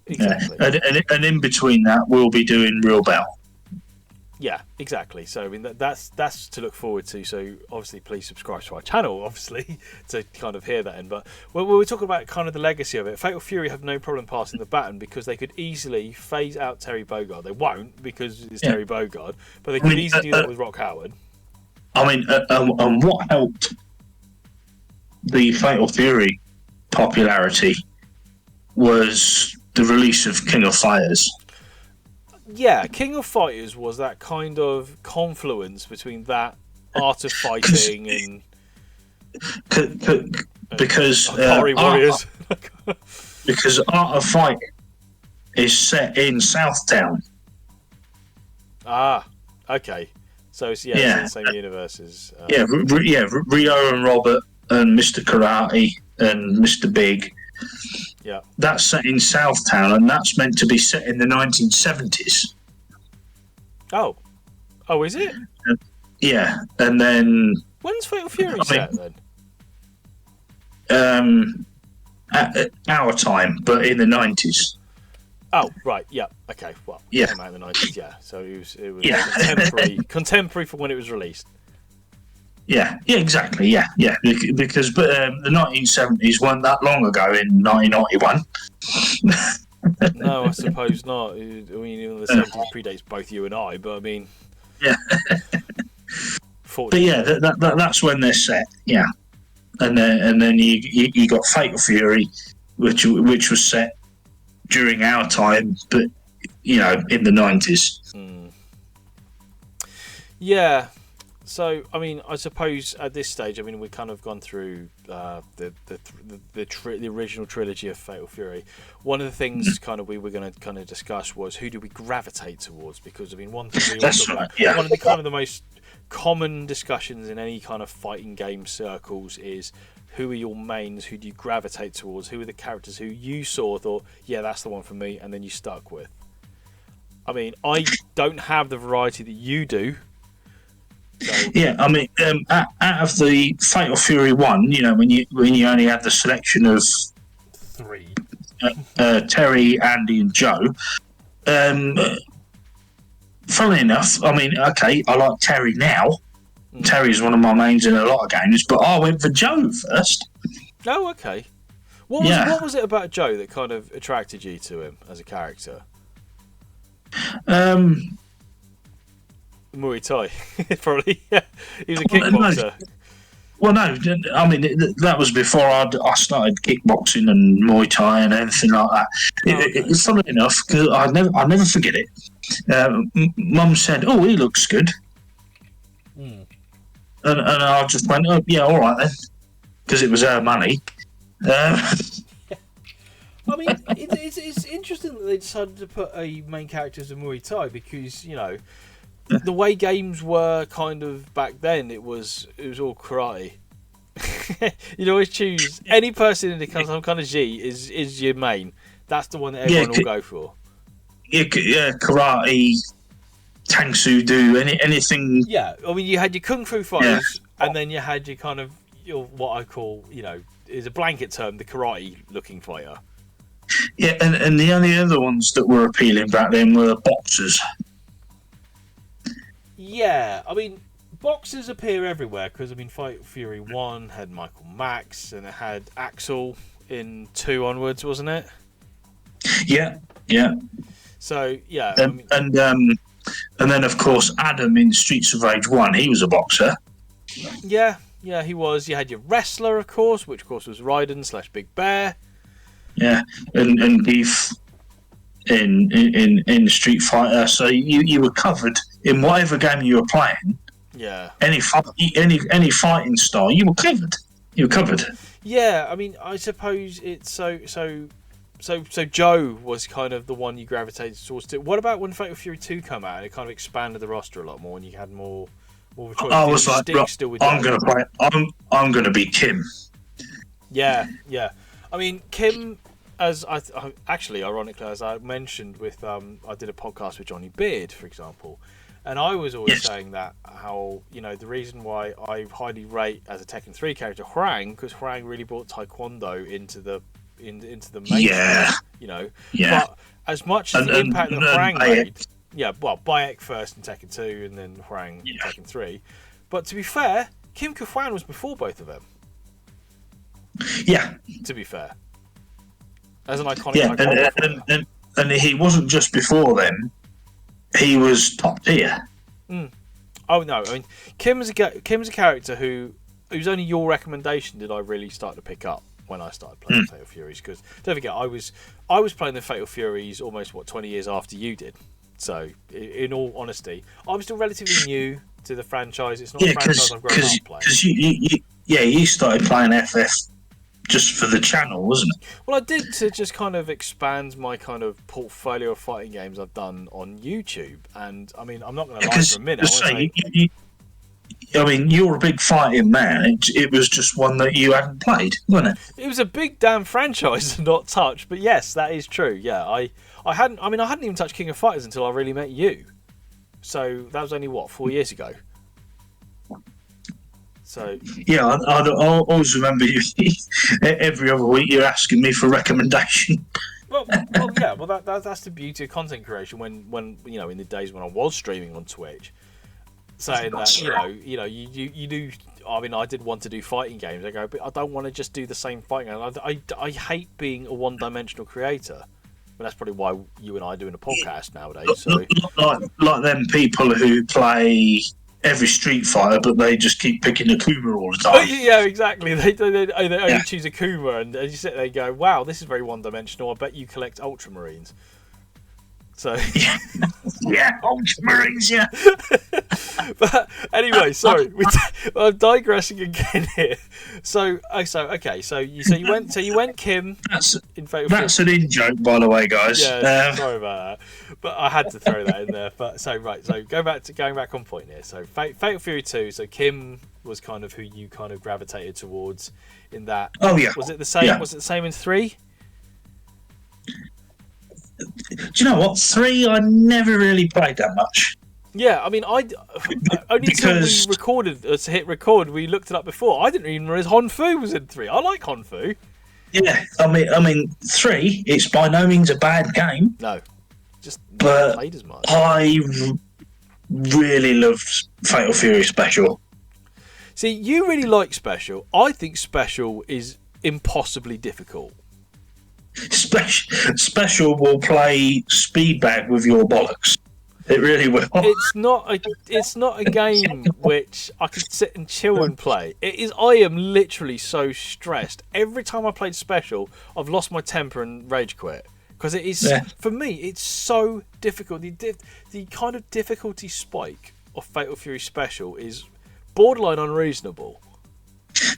[SPEAKER 2] exactly.
[SPEAKER 3] Yeah. And in between that, we'll be doing Real Bout.
[SPEAKER 2] Yeah, exactly. So I mean, that's to look forward to. So obviously, please subscribe to our channel, obviously, to kind of hear that in. But when we're talking about kind of the legacy of it, Fatal Fury have no problem passing the baton because they could easily phase out Terry Bogard. They won't because it's Terry Bogard, but they could easily do that with Rock Howard.
[SPEAKER 3] I mean, and what helped the Fatal Fury popularity was the release of King of Fighters.
[SPEAKER 2] Yeah, King of Fighters was that kind of confluence between that Art of Fighting and
[SPEAKER 3] because
[SPEAKER 2] Warriors.
[SPEAKER 3] Because Art of Fight is set in Southtown.
[SPEAKER 2] Ah, okay. So it's it's in the same universe as
[SPEAKER 3] Rio and Robert and Mr. Karate and Mr. Big.
[SPEAKER 2] Yeah,
[SPEAKER 3] that's set in Southtown, and that's meant to be set in the 1970s.
[SPEAKER 2] Oh, is it?
[SPEAKER 3] Yeah, and then
[SPEAKER 2] when's Fatal Fury set then?
[SPEAKER 3] At our time, but in the 90s.
[SPEAKER 2] Oh, right, yeah, okay, well,
[SPEAKER 3] yeah,
[SPEAKER 2] came out in the 90s, yeah. So it was contemporary for when it was released.
[SPEAKER 3] Yeah, exactly. Yeah. Because the 1970s weren't that long ago in 1991.
[SPEAKER 2] No, I suppose not. I mean, even the 70s predates both you and I, but I mean,
[SPEAKER 3] yeah. But yeah, that's when they're set. Yeah, and then you got Fatal Fury, which was set during our time, but in the 90s.
[SPEAKER 2] Yeah. So, I mean, I suppose at this stage, I mean, we've kind of gone through the original trilogy of Fatal Fury. One of the things kind of we were going to kind of discuss was who do we gravitate towards? Because I mean, one thing one of the kind of the most common discussions in any kind of fighting game circles is who are your mains? Who do you gravitate towards? Who are the characters who you thought, yeah, that's the one for me, and then you stuck with? I mean, I don't have the variety that you do. So.
[SPEAKER 3] Yeah, I mean, out of the Fatal Fury 1, when you only had the selection of
[SPEAKER 2] 3,
[SPEAKER 3] Terry, Andy, and Joe. Funnily enough, I mean, okay, I like Terry now. Terry's one of my mains in a lot of games, but I went for Joe first.
[SPEAKER 2] Oh, okay. What was it about Joe that kind of attracted you to him as a character? Muay Thai, probably. Yeah. He was a kickboxer.
[SPEAKER 3] Well, no, I mean that was before I started kickboxing and Muay Thai and anything like that. It's funny enough because I never forget it. Mum said, "Oh, he looks good," and I just went, "Oh, yeah, all right then," because it was her money.
[SPEAKER 2] I mean, it's interesting that they decided to put a main character as a Muay Thai because, you know, the way games were kind of back then, it was all karate. You'd always choose any person in some kind of G is your main. That's the one that everyone will go for.
[SPEAKER 3] Yeah, karate, Tang Soo Do, anything.
[SPEAKER 2] Yeah, I mean, you had your kung fu fighters, and then you had your kind of what I call, you know, is a blanket term, the karate looking fighter.
[SPEAKER 3] Yeah, and the only other ones that were appealing back then were boxers.
[SPEAKER 2] Yeah, I mean, boxers appear everywhere because, I mean, Fight Fury 1 had Michael Max and it had Axel in 2 onwards, wasn't it?
[SPEAKER 3] Yeah.
[SPEAKER 2] So, yeah.
[SPEAKER 3] And then, of course, Adam in Streets of Rage 1, he was a boxer.
[SPEAKER 2] Yeah, he was. You had your wrestler, of course, which, of course, was Raiden/Big Bear. Yeah,
[SPEAKER 3] and Beef in Street Fighter. So you were covered in whatever game you were playing.
[SPEAKER 2] Yeah.
[SPEAKER 3] Any fighting style, you were covered.
[SPEAKER 2] Yeah, I mean, I suppose it's so Joe was kind of the one you gravitated towards. What about when Fatal Fury 2 came out and it kind of expanded the roster a lot more and you had more of a choice?
[SPEAKER 3] I was like, I'm going to be Kim.
[SPEAKER 2] Yeah. I mean, Kim, as ironically, as I mentioned with, I did a podcast with Johnny Beard, for example, and I was always saying that how, you know, the reason why I highly rate as a Tekken 3 character Hwang, because Hwang really brought Taekwondo into the main, you know.
[SPEAKER 3] Yeah.
[SPEAKER 2] But as much as the impact that Hwang made, Bayek first in Tekken 2 and then Hwang in Tekken 3. But to be fair, Kim Kwan was before both of them.
[SPEAKER 3] Yeah.
[SPEAKER 2] To be fair. As an iconic
[SPEAKER 3] and he wasn't just before them, he was top tier.
[SPEAKER 2] Oh no, I mean Kim's a character whose only your recommendation did I really start to pick up when I started playing Fatal Furies, because don't forget I was playing the Fatal Furies almost 20 years after you did. So in all honesty, I'm still relatively new to the franchise. It's not a franchise I've grown up playing.
[SPEAKER 3] Because you started playing FF just for the channel, wasn't it?
[SPEAKER 2] Well, I did, to just kind of expand my kind of portfolio of fighting games I've done on YouTube. And I mean, I'm not going to lie for a minute.
[SPEAKER 3] I mean, you're a big fighting man. It was just one that you hadn't played, wasn't it?
[SPEAKER 2] It was a big damn franchise to not touch. But yes, that is true. Yeah, I hadn't even touched King of Fighters until I really met you. So that was only 4 years ago. So
[SPEAKER 3] yeah, I always remember you. Every other week you're asking me for recommendation.
[SPEAKER 2] Well, that's the beauty of content creation. When you know, in the days when I was streaming on Twitch, saying that you do. I mean, I did want to do fighting games. I go, but I don't want to just do the same fighting game. I hate being a one-dimensional creator. But that's probably why you and I are doing a podcast nowadays. So.
[SPEAKER 3] Like them people who play every Street Fighter, but they just keep picking Akuma all the time.
[SPEAKER 2] Yeah, exactly. They only choose Akuma, and you sit there and go, wow, this is very one-dimensional. I bet you collect Ultramarines. So
[SPEAKER 3] yeah, Ultramarines, yeah.
[SPEAKER 2] But anyway, sorry, I'm digressing again here. So you went Kim.
[SPEAKER 3] That's an in-joke, by the way, guys.
[SPEAKER 2] Yeah, sorry about that, but I had to throw that in there. But so going back on point here. So Fatal Fury 2. So Kim was kind of who you kind of gravitated towards in that.
[SPEAKER 3] Oh yeah.
[SPEAKER 2] Was it the same? Yeah. Was it the same in 3?
[SPEAKER 3] Do you know what? 3, I never really played that much.
[SPEAKER 2] Yeah, I mean, only until we hit record, we looked it up before. I didn't even realize Honfu was in 3. I like Honfu.
[SPEAKER 3] Yeah, I mean, 3. It's by no means a bad game.
[SPEAKER 2] No, just not played as much.
[SPEAKER 3] I really loved Fatal Fury Special.
[SPEAKER 2] See, you really like Special. I think Special is impossibly difficult.
[SPEAKER 3] Special will play speed bag with your bollocks. It really will.
[SPEAKER 2] It's not a game which I could sit and chill and play. It is. I am literally so stressed. Every time I played Special, I've lost my temper and rage quit. Because it is, for me, it's so difficult. The kind of difficulty spike of Fatal Fury Special is borderline unreasonable.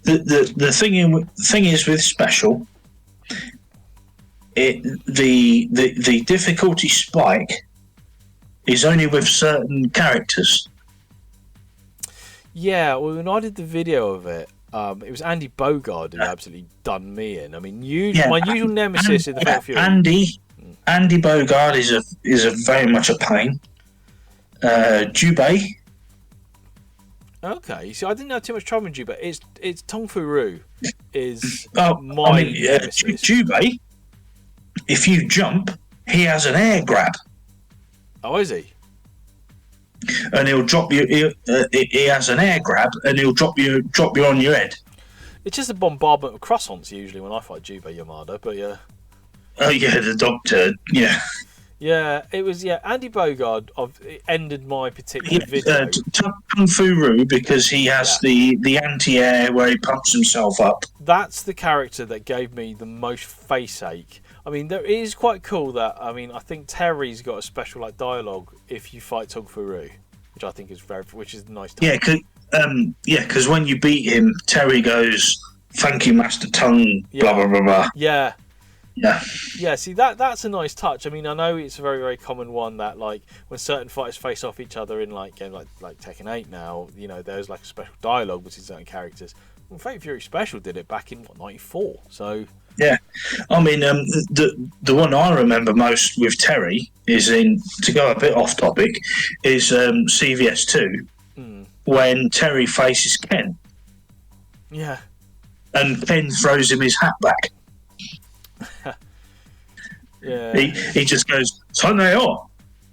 [SPEAKER 3] The thing is with Special, the difficulty spike is only with certain characters.
[SPEAKER 2] Yeah, well, when I did the video of it, it was Andy Bogard who absolutely done me in. I mean, my usual nemesis in the Fatal Fury.
[SPEAKER 3] Andy Bogard is a very much a pain. Jubei.
[SPEAKER 2] Okay, see, I didn't have too much trouble with Jubei. It's Tong Fu Ru is nemesis.
[SPEAKER 3] Jubei, if you jump, he has an air grab.
[SPEAKER 2] Oh, is he?
[SPEAKER 3] And he'll drop you. He has an air grab, and he'll drop you on your head.
[SPEAKER 2] It's just a bombardment of croissants usually when I fight Jubei Yamada, but yeah.
[SPEAKER 3] Oh yeah, the doctor. Yeah.
[SPEAKER 2] Yeah, it was. Yeah, Andy Bogard. It ended my particular video.
[SPEAKER 3] Kung Fu Ru, because he has the anti-air where he pumps himself up.
[SPEAKER 2] That's the character that gave me the most face ache. I mean, it is quite cool that, I think Terry's got a special dialogue if you fight Tong Fu Ru, which I think is which is nice.
[SPEAKER 3] Yeah, because when you beat him, Terry goes, "Thank you, Master Tongue." Blah blah blah blah.
[SPEAKER 2] Yeah.
[SPEAKER 3] Yeah.
[SPEAKER 2] Yeah. See, that's a nice touch. I mean, I know it's a very very common one that when certain fighters face off each other in games like Tekken 8 now, there's a special dialogue between certain characters. Well, Fatal Fury Special did it back in '94, so.
[SPEAKER 3] Yeah, I mean, the one I remember most with Terry is to go a bit off topic, is CVS 2 when Terry faces Ken.
[SPEAKER 2] Yeah.
[SPEAKER 3] And Ken throws him his hat back.
[SPEAKER 2] Yeah.
[SPEAKER 3] He just goes, "Soneo,"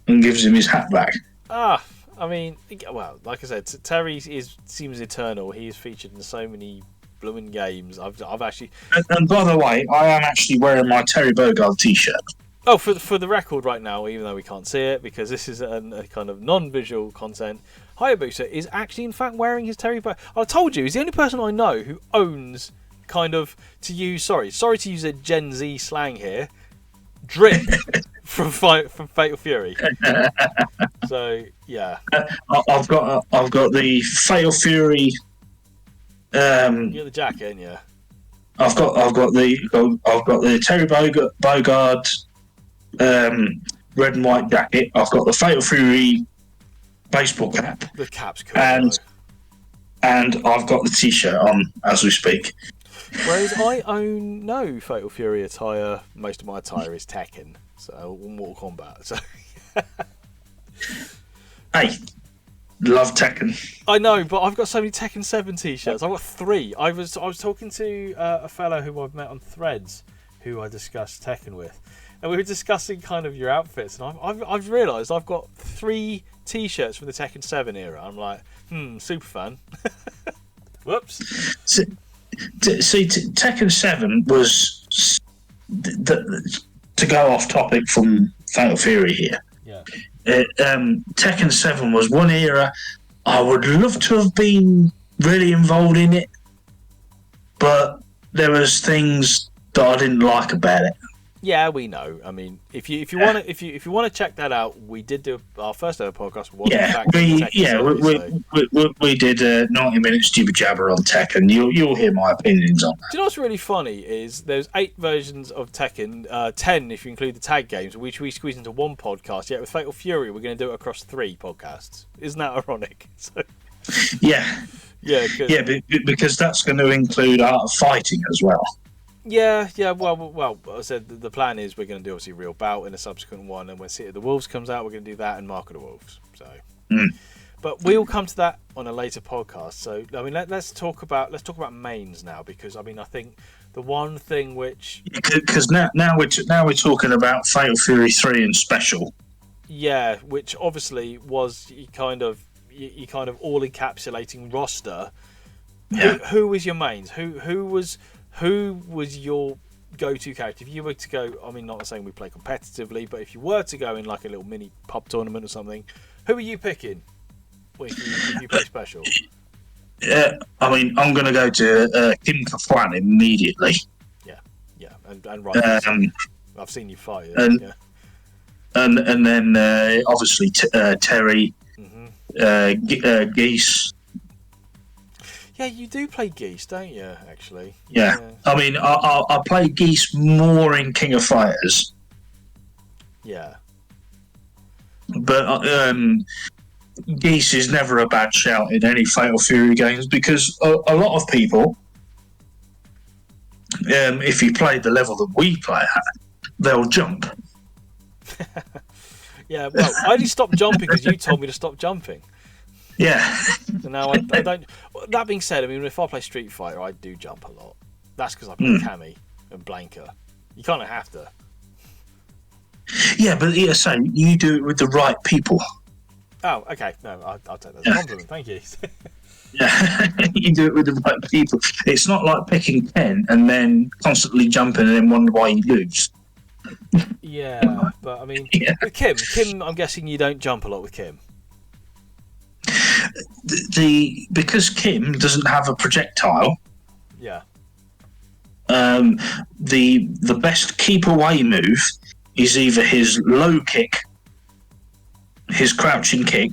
[SPEAKER 3] and gives him his hat back.
[SPEAKER 2] I mean, well, like I said, Terry seems eternal. He's featured in so many blooming games. I've actually.
[SPEAKER 3] And by the way, I am actually wearing my Terry Bogard T-shirt.
[SPEAKER 2] Oh, for the record, right now, even though we can't see it because this is a kind of non-visual content, Hayabusa is actually in fact wearing his Terry Bogard. I told you, he's the only person I know who owns sorry to use a Gen Z slang here, drip from Fatal Fury. So yeah,
[SPEAKER 3] I've got the Fatal Fury.
[SPEAKER 2] You got the jacket, ain't you?
[SPEAKER 3] I've got the Terry Bogard red and white jacket. I've got the Fatal Fury baseball cap.
[SPEAKER 2] The cap's cool.
[SPEAKER 3] And I've got the T-shirt on as we speak.
[SPEAKER 2] Whereas I own no Fatal Fury attire. Most of my attire is Tekken, so Mortal Kombat. So
[SPEAKER 3] hey. Love Tekken.
[SPEAKER 2] I know, but I've got so many Tekken 7 T-shirts. I've got 3. I was talking to a fellow who I've met on Threads, who I discussed Tekken with, and we were discussing kind of your outfits. And I've realised I've got 3 T-shirts from the Tekken 7 era. I'm like, super fan. Whoops.
[SPEAKER 3] See, Tekken 7 was to go off topic from Fatal Fury here.
[SPEAKER 2] Yeah.
[SPEAKER 3] Tekken 7 was one era I would love to have been really involved in it, but there was things that I didn't like about it.
[SPEAKER 2] Yeah, we know. I mean, if you want to check that out, we did do our first ever podcast. We did 90 minutes jibber jabber on Tekken. You'll hear my opinions on that. Do you know what's really funny is there's 8 versions of Tekken, 10 if you include the tag games, which we squeeze into one podcast. Yet with Fatal Fury, we're going to do it across 3 podcasts. Isn't that ironic? So...
[SPEAKER 3] Yeah. Yeah, because that's going to include art of fighting as well.
[SPEAKER 2] Yeah. Well, I said the plan is we're going to do obviously Real Bout in a subsequent one, and when City of the Wolves comes out, we're going to do that and Mark of the Wolves. So, but we'll come to that on a later podcast. So, I mean, let's talk about mains now, because I mean, I think the one thing which
[SPEAKER 3] because now we're talking about Fatal Fury 3 and Special.
[SPEAKER 2] Yeah, which obviously was your kind of all encapsulating roster.
[SPEAKER 3] Yeah.
[SPEAKER 2] Who was your mains? Who was go-to character? If you were to go, I mean, not saying we play competitively, but if you were to go in like a little mini pub tournament or something, who are you picking if you play special?
[SPEAKER 3] I mean, I'm going to go to Kim Kafwan immediately.
[SPEAKER 2] Yeah, and right. I've seen you fight.
[SPEAKER 3] And then obviously Terry, Geese.
[SPEAKER 2] Yeah, you do play Geese, don't you? Actually.
[SPEAKER 3] Yeah. I mean, I play Geese more in King of Fighters.
[SPEAKER 2] Yeah.
[SPEAKER 3] But Geese is never a bad shout in any Fatal Fury games because a lot of people, if you play the level that we play at, they'll jump.
[SPEAKER 2] Yeah, well, I only stopped jumping because you told me to stop jumping.
[SPEAKER 3] Yeah.
[SPEAKER 2] So now I don't. That being said, I mean, if I play Street Fighter, I do jump a lot. That's because I play Cammy and Blanka. You kind of have to.
[SPEAKER 3] Yeah, but so you do it with the right people.
[SPEAKER 2] Oh, okay. No, I'll take that as a compliment. Thank you.
[SPEAKER 3] Yeah, you do it with the right people. It's not like picking Ken and then constantly jumping and then wonder why you lose.
[SPEAKER 2] Yeah, but I mean, with Kim, I'm guessing you don't jump a lot with Kim.
[SPEAKER 3] Because Kim doesn't have a projectile.
[SPEAKER 2] Yeah.
[SPEAKER 3] The best keep away move is either his low kick, his crouching kick,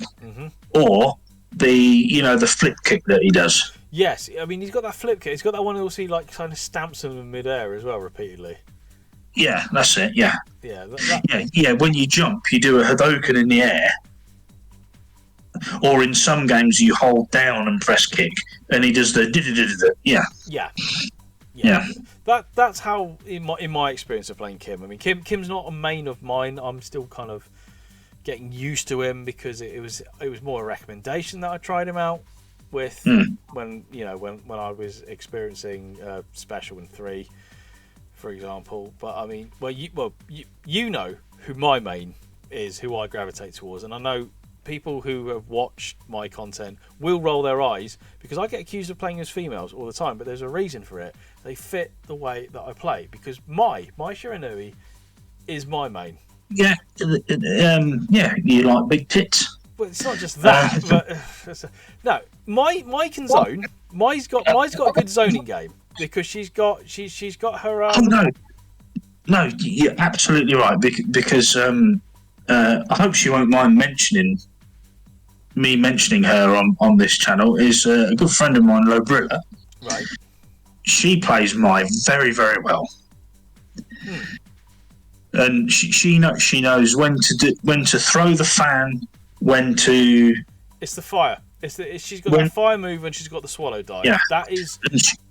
[SPEAKER 3] or the flip kick that he does.
[SPEAKER 2] Yes, I mean he's got that flip kick. He's got that one that he like kind of stamps him in midair as well repeatedly.
[SPEAKER 3] Yeah, that's it. Yeah.
[SPEAKER 2] Yeah.
[SPEAKER 3] Yeah. When you jump, you do a Hadoken in the air, or in some games you hold down and press kick, and he does the yeah.
[SPEAKER 2] Yeah. That's how in my experience of playing Kim. I mean, Kim's not a main of mine. I'm still kind of getting used to him because it was more a recommendation that I tried him out with when I was experiencing Special in 3, for example. But I mean, you know who my main is, who I gravitate towards, and I know people who have watched my content will roll their eyes because I get accused of playing as females all the time, but there's a reason for it. They fit the way that I play because my Shiranui is my main.
[SPEAKER 3] Yeah, you like big tits.
[SPEAKER 2] Well, it's not just that. But no, my can zone. Mine's got a good zoning game because she's got her.
[SPEAKER 3] No, you're absolutely right because I hope she won't mind mentioning her on this channel. Is a good friend of mine, Lobrilla.
[SPEAKER 2] Right.
[SPEAKER 3] She plays Mai very, very well. And she knows when to throw the fan, when to.
[SPEAKER 2] It's the fire. She's got that fire move and she's got the swallow dive.
[SPEAKER 3] Yeah.
[SPEAKER 2] That is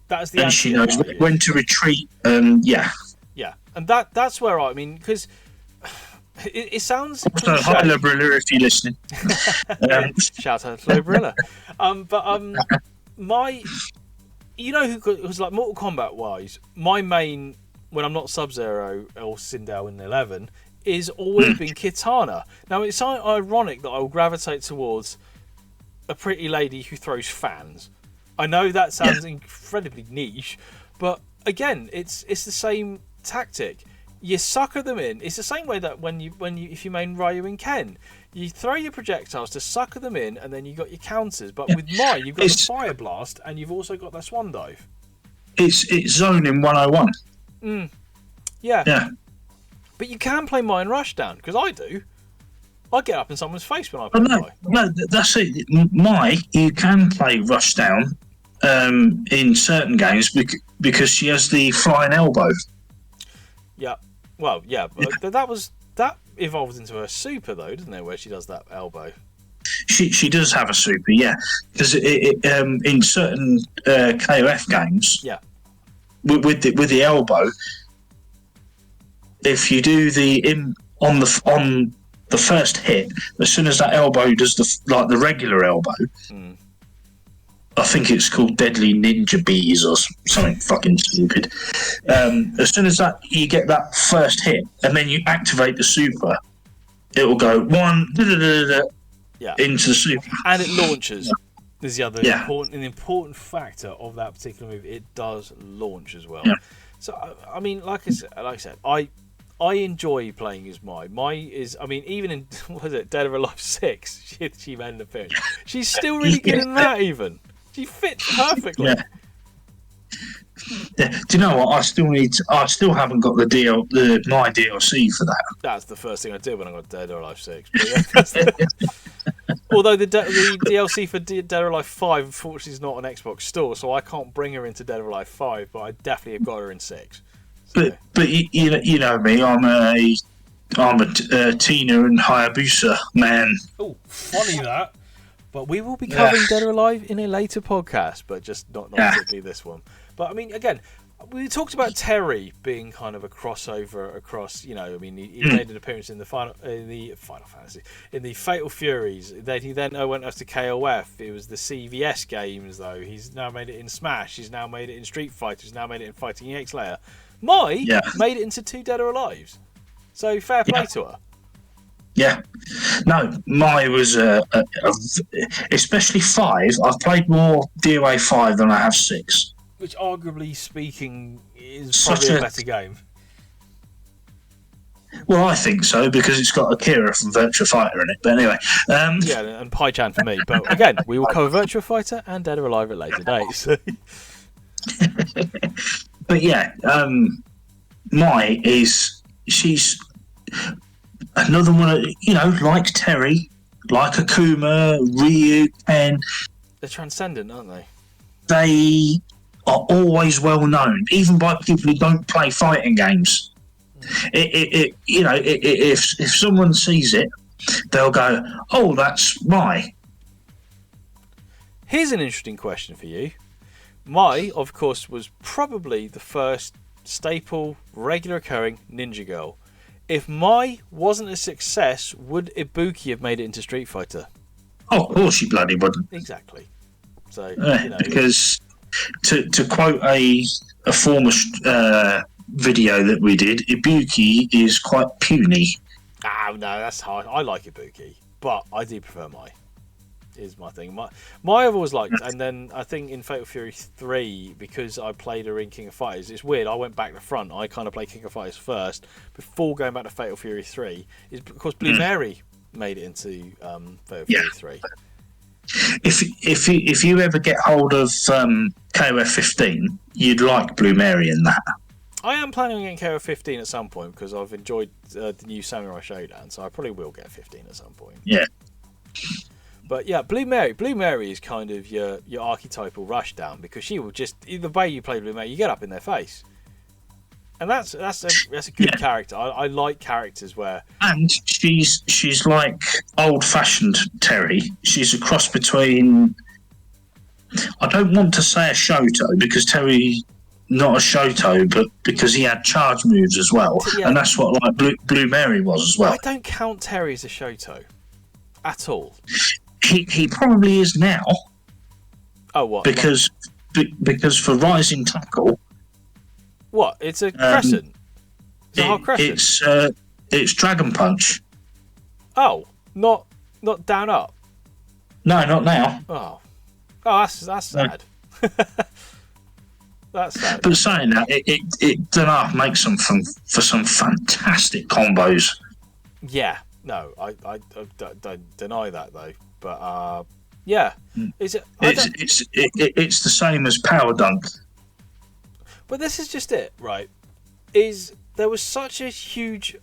[SPEAKER 2] the.
[SPEAKER 3] And she knows when to retreat. Yeah.
[SPEAKER 2] Yeah, and that's where I mean because it sounds.
[SPEAKER 3] So, hi, Lobrilla, if you're listening.
[SPEAKER 2] Shout out to Lobrilla. My, you know who was like Mortal Kombat wise, my main. When I'm not Sub-Zero or Sindel in 11, is always been Kitana. Now, it's ironic that I will gravitate towards a pretty lady who throws fans. I know that sounds incredibly niche, but again, it's the same tactic. You sucker them in. It's the same way that if you main Ryu and Ken, you throw your projectiles to sucker them in, and then you got your counters. But with Mai, you've got the Fire Blast, and you've also got that Swan Dive.
[SPEAKER 3] It's zoning 101.
[SPEAKER 2] Yeah. But you can play Mai and Rushdown, because I do. I get up in someone's face when I play Mai.
[SPEAKER 3] No, that's it. Mai, you can play Rushdown in certain games because she has the flying elbow.
[SPEAKER 2] Yeah. Well, yeah, but that evolved into a super though, didn't it? Where she does that elbow.
[SPEAKER 3] She does have a super, yeah, because in certain KOF games, with the elbow, if you do on the first hit, as soon as that elbow does the regular elbow, I think it's called Deadly Ninja Bees or something fucking stupid. As soon as you get that first hit, and then you activate the super, it will go into the super,
[SPEAKER 2] and it launches. Is the other important factor of that particular move. It does launch as well. So I mean, like I said, I enjoy playing as Mai. Mai is, I mean, even in what was it, Dead or Alive 6, she made an appearance. She's still really good in that. Even she fits perfectly.
[SPEAKER 3] Yeah. Yeah. Do you know what? I still haven't got the my DLC for that.
[SPEAKER 2] That's the first thing I did when I got Dead or Alive 6. But yeah, although the DLC for Dead or Alive 5 unfortunately is not on Xbox Store, so I can't bring her into Dead or Alive 5, but I definitely have got her in 6. So.
[SPEAKER 3] But you know me, I'm a Tina and Hayabusa man.
[SPEAKER 2] Oh, funny that. But we will be covering Dead or Alive in a later podcast, but just not particularly this one. But I mean, again, we talked about Terry being kind of a crossover across. You know, I mean, he made an appearance in the Final Fantasy, in the Fatal Furies. Then he went up to KOF. It was the CVS games, though. He's now made it in Smash. He's now made it in Street Fighter. He's now made it in Fighting EX Layer. Mai made it into 2 Dead or Alives. So fair play to her.
[SPEAKER 3] Yeah, no, Mai was especially 5. I've played more DOA 5 than I have 6.
[SPEAKER 2] Which, arguably speaking, is probably a better game.
[SPEAKER 3] Well, I think so, because it's got Akira from Virtua Fighter in it. But anyway.
[SPEAKER 2] Yeah, and Pai-chan for me. But again, we will cover Virtua Fighter and Dead or Alive at later dates. So.
[SPEAKER 3] But yeah, Mai she's another one, you know, like Terry, like Akuma, Ryu, and
[SPEAKER 2] they're transcendent, aren't they?
[SPEAKER 3] They are always well known, even by people who don't play fighting games. If someone sees it, they'll go, "Oh, that's Mai."
[SPEAKER 2] Here's an interesting question for you. Mai, of course, was probably the first staple, regular occurring ninja girl. If Mai wasn't a success, would Ibuki have made it into Street Fighter?
[SPEAKER 3] Oh, of course she bloody wouldn't.
[SPEAKER 2] Exactly. So,
[SPEAKER 3] because to quote a former video that we did, Ibuki is quite puny.
[SPEAKER 2] Oh, no, that's hard. I like Ibuki, but I do prefer Mai. Is my thing. Mai I've always liked, and then I think in Fatal Fury 3, because I played her in King of Fighters, it's weird, I went back to front. I kind of played King of Fighters first before going back to Fatal Fury 3, is because Blue Mary made it into Fatal Fury 3.
[SPEAKER 3] If you ever get hold of KOF 15, you'd like Blue Mary in that.
[SPEAKER 2] I am planning on getting KOF 15 at some point, because I've enjoyed the new Samurai Showdown, so I probably will get 15 at some point.
[SPEAKER 3] Yeah.
[SPEAKER 2] But yeah, Blue Mary is kind of your archetypal rushdown, because she will just, the way you play Blue Mary, you get up in their face, and that's a good character. I like characters where, and
[SPEAKER 3] she's like old fashioned Terry. She's a cross between, I don't want to say a Shoto, because Terry not a Shoto, but because he had charge moves as well, and that's what like Blue Mary was as well.
[SPEAKER 2] I don't count Terry as a Shoto at all.
[SPEAKER 3] He probably is now.
[SPEAKER 2] Oh, what?
[SPEAKER 3] Because for Rising Tackle.
[SPEAKER 2] What? It's a crescent. It's a hard crescent.
[SPEAKER 3] It's Dragon Punch.
[SPEAKER 2] Oh, not down up.
[SPEAKER 3] No, not now.
[SPEAKER 2] Oh, that's sad. That's sad.
[SPEAKER 3] But saying that, it Denark makes them for some fantastic combos.
[SPEAKER 2] Yeah. No, I don't deny that though. But yeah, it's
[SPEAKER 3] the same as Power Dunk.
[SPEAKER 2] But this is just it, right? There was such a huge.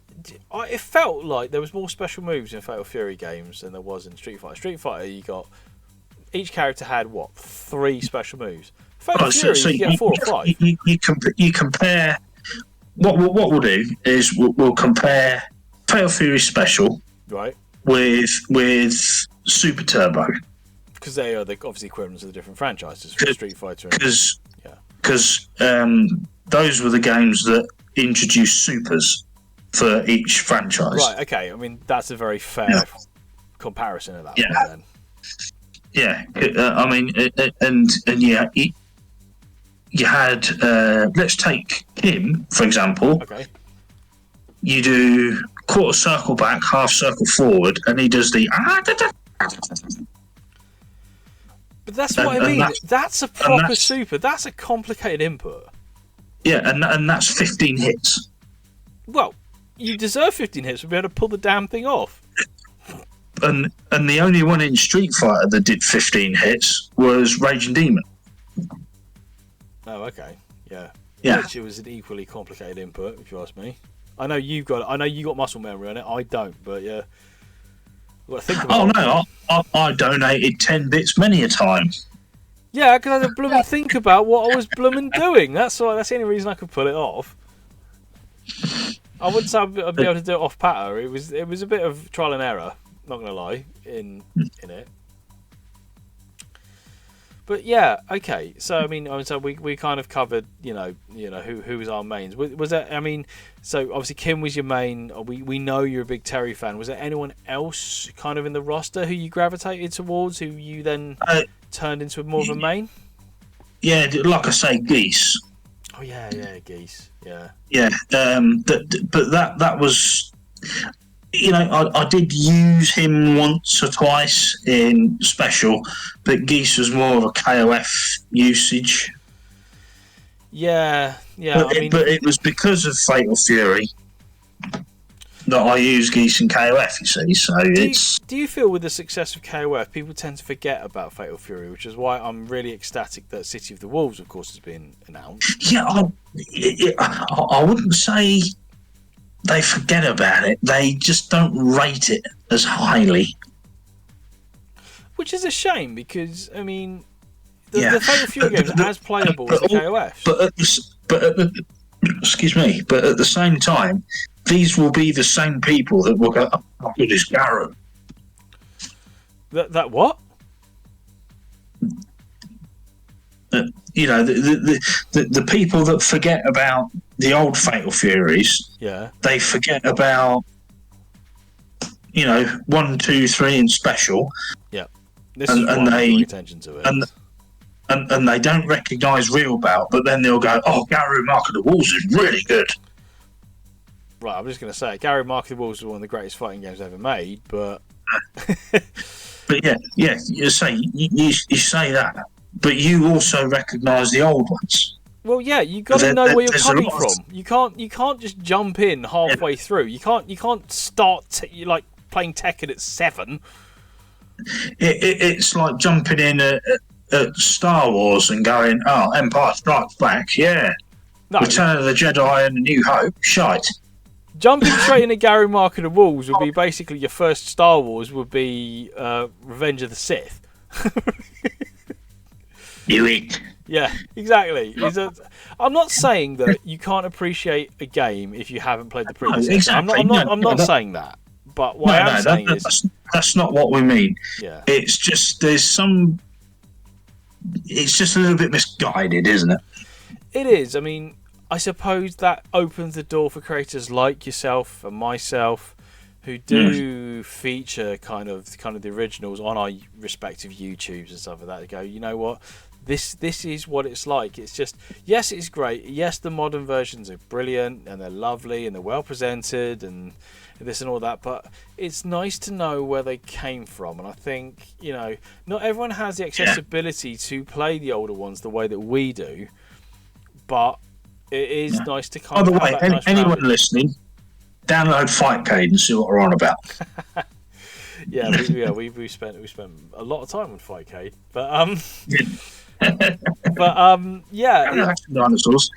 [SPEAKER 2] It felt like there was more special moves in Fatal Fury games than there was in Street Fighter. Street Fighter, you got each character had 3 special moves. Fatal Fury, you get 4 or 5.
[SPEAKER 3] You compare. What we'll do is we'll compare Fatal Fury Special,
[SPEAKER 2] right,
[SPEAKER 3] with Super Turbo,
[SPEAKER 2] because they are obviously equivalents of the different franchises for Street Fighter.
[SPEAKER 3] Because those were the games that introduced supers for each franchise.
[SPEAKER 2] Right. Okay. I mean, that's a very fair comparison of that. Then.
[SPEAKER 3] Yeah. I mean, and yeah, you had. Let's take him for example.
[SPEAKER 2] Okay.
[SPEAKER 3] You do quarter circle back, half circle forward, and he does the.
[SPEAKER 2] But that's what I mean. That's a proper super. That's a complicated input.
[SPEAKER 3] Yeah, and that's 15 hits.
[SPEAKER 2] Well, you deserve 15 hits to be able to pull the damn thing off.
[SPEAKER 3] And the only one in Street Fighter that did 15 hits was Raging Demon.
[SPEAKER 2] Oh, okay, yeah.
[SPEAKER 3] Yeah.
[SPEAKER 2] Which was an equally complicated input, if you ask me. I know you got muscle memory on it. I don't, but yeah. I've got to think about
[SPEAKER 3] I donated 10 bits many a time.
[SPEAKER 2] Yeah, because I had to blooming think about what I was blooming doing. That's the only reason I could pull it off. I wouldn't say I'd be able to do it off patter. It was a bit of trial and error. Not gonna lie, in it. But yeah, okay. So I mean, so we kind of covered, you know who was our mains. Was that? I mean, so obviously Kim was your main. We know you're a big Terry fan. Was there anyone else kind of in the roster who you gravitated towards, who you then turned into more of a main?
[SPEAKER 3] Yeah, like I say, Geese.
[SPEAKER 2] Oh yeah, Geese. Yeah.
[SPEAKER 3] Yeah, but that was, I did use him once or twice in Special, but Geese was more of a KOF usage.
[SPEAKER 2] Yeah.
[SPEAKER 3] But it was because of Fatal Fury that I use Geese and KOF, you see. So
[SPEAKER 2] do you feel with the success of KOF, people tend to forget about Fatal Fury, which is why I'm really ecstatic that City of the Wolves, of course, has been announced.
[SPEAKER 3] Yeah, I wouldn't say they forget about it. They just don't rate it as highly.
[SPEAKER 2] Which is a shame, because, I mean, the Fatal Fury games are as playable as the KOF.
[SPEAKER 3] Excuse me, but at the same time, these will be the same people that will go, "Oh, good is Garrett."
[SPEAKER 2] That what?
[SPEAKER 3] The people that forget about the old Fatal Furies,
[SPEAKER 2] yeah,
[SPEAKER 3] they forget about 1, 2, 3 in Special.
[SPEAKER 2] Yeah, this is why they pay attention to it.
[SPEAKER 3] And they don't recognise Real Bout, but then they'll go, "Oh, Garrett Mark of the Wolves is really good."
[SPEAKER 2] Right, I'm just going to say, Garrett Mark of the Wolves is one of the greatest fighting games ever made, but...
[SPEAKER 3] But yeah, you say that, but you also recognise the old ones.
[SPEAKER 2] Well, yeah, you got to know where you're coming from. You can't just jump in halfway through. You can't start playing Tekken at 7.
[SPEAKER 3] It's like jumping in at Star Wars and going, "Oh, Empire Strikes Back, yeah, no. Return of the Jedi and A New Hope, shite."
[SPEAKER 2] Jumping straight into Gary Mark of the Wolves would be basically your first Star Wars would be Revenge of the Sith.
[SPEAKER 3] Do it.
[SPEAKER 2] Yeah, exactly. I'm not saying that you can't appreciate a game if you haven't played the previous.
[SPEAKER 3] No, exactly.
[SPEAKER 2] I'm not saying that. But what I am saying is
[SPEAKER 3] that's not what we mean.
[SPEAKER 2] Yeah.
[SPEAKER 3] It's just it's just a little bit misguided, isn't it?
[SPEAKER 2] It is. I mean, I suppose that opens the door for creators like yourself and myself who do feature kind of the originals on our respective YouTubes and stuff like that to go, you know what? This is what it's like. It's just, yes, it's great. Yes, the modern versions are brilliant and they're lovely and they're well presented and this and all that, but it's nice to know where they came from. And I think, not everyone has the accessibility to play the older ones the way that we do, but it is nice to kind of.
[SPEAKER 3] By the way, anyone listening, download Fightcast and see what we're on about.
[SPEAKER 2] we spent a lot of time on Fightcast, but
[SPEAKER 3] Cadillacs and Dinosaurs.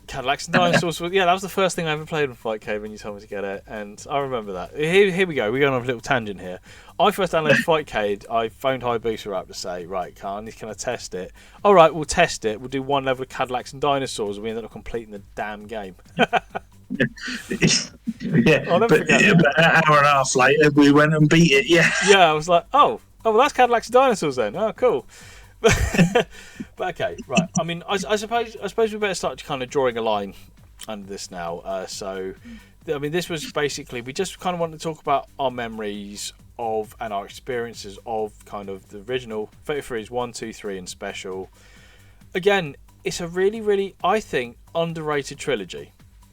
[SPEAKER 2] Cadillacs and Dinosaurs. That was the first thing I ever played on Fightcade when you told me to get it, and I remember that. Here we go. We're going on a little tangent here. I first downloaded Fightcade. I phoned Hayabusa up to say, right, can I test it? All right, we'll test it. We'll do one level of Cadillacs and Dinosaurs, and we ended up completing the damn game.
[SPEAKER 3] But an hour and a half later, we went and beat it.
[SPEAKER 2] Yeah, I was like, oh, well, that's Cadillacs and Dinosaurs then. Oh, cool. But okay, right. I mean, I suppose we better start kind of drawing a line under this now. So, I mean, this was basically, we just kind of wanted to talk about our memories of and our experiences of kind of the original Fatal Furies 1, 2, 3 and Special. Again, it's a really, really, I think, underrated trilogy,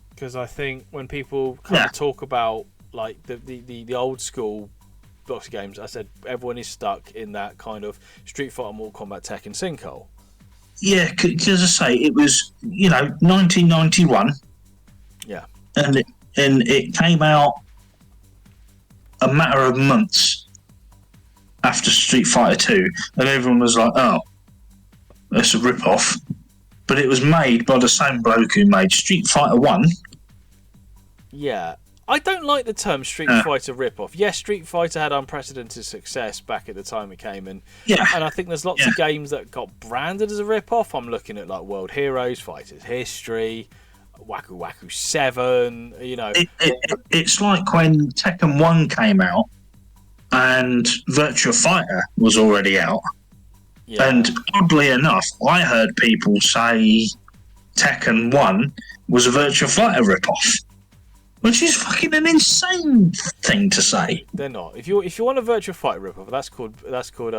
[SPEAKER 2] because I think when people kind of talk about like the old school boxing games, I said everyone is stuck in that kind of Street Fighter, Mortal Kombat, Tekken sinkhole.
[SPEAKER 3] yeah, because I say it was 1991.
[SPEAKER 2] Yeah,
[SPEAKER 3] and it came out a matter of months after Street Fighter 2, and everyone was like, "Oh, that's a rip-off." But it was made by the same bloke who made Street Fighter 1.
[SPEAKER 2] Yeah. I don't like the term Street Fighter rip-off. Yes, Street Fighter had unprecedented success back at the time it came in.
[SPEAKER 3] Yeah.
[SPEAKER 2] And I think there's lots of games that got branded as a rip-off. I'm looking at like World Heroes, Fighters History, Waku Waku 7,
[SPEAKER 3] It's like when Tekken 1 came out and Virtua Fighter was already out.
[SPEAKER 2] Yeah.
[SPEAKER 3] And oddly enough, I heard people say Tekken 1 was a Virtua Fighter rip-off. Which is fucking an insane thing to say.
[SPEAKER 2] They're not. If you want a Virtua Fighter rip-off, that's called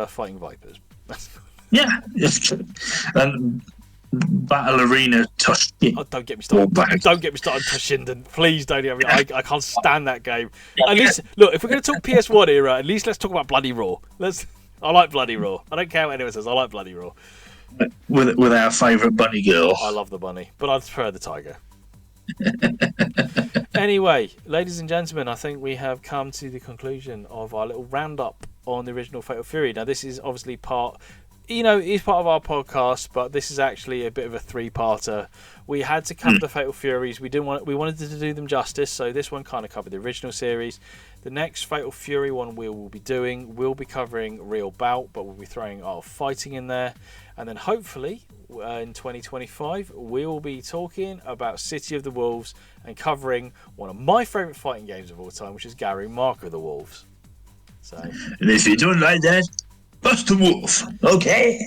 [SPEAKER 2] Fighting Vipers.
[SPEAKER 3] Yeah. And Battle Arena Toshinden.
[SPEAKER 2] Oh, don't get me started. Don't get me started on Toshinden. Please don't. I can't stand that game. At least, look, if we're going to talk PS1 era, at least let's talk about Bloody Raw. I like Bloody Raw. I don't care what anyone says. I like Bloody Raw.
[SPEAKER 3] With our favourite bunny girl.
[SPEAKER 2] I love the bunny, but I prefer the tiger. Anyway, ladies and gentlemen, I think we have come to the conclusion of our little roundup on the original Fatal Fury. Now, this is obviously it's part of our podcast, but this is actually a bit of a three-parter. We had to cover the Fatal Furies. We wanted to do them justice, so this one kind of covered the original series. The next Fatal Fury one we'll be covering Real Bout, but we'll be throwing our fighting in there. And then hopefully in 2025 we will be talking about City of the Wolves and covering one of my favourite fighting games of all time, which is Gary Mark of the Wolves. So,
[SPEAKER 3] and if you don't like that, bust the wolf, okay?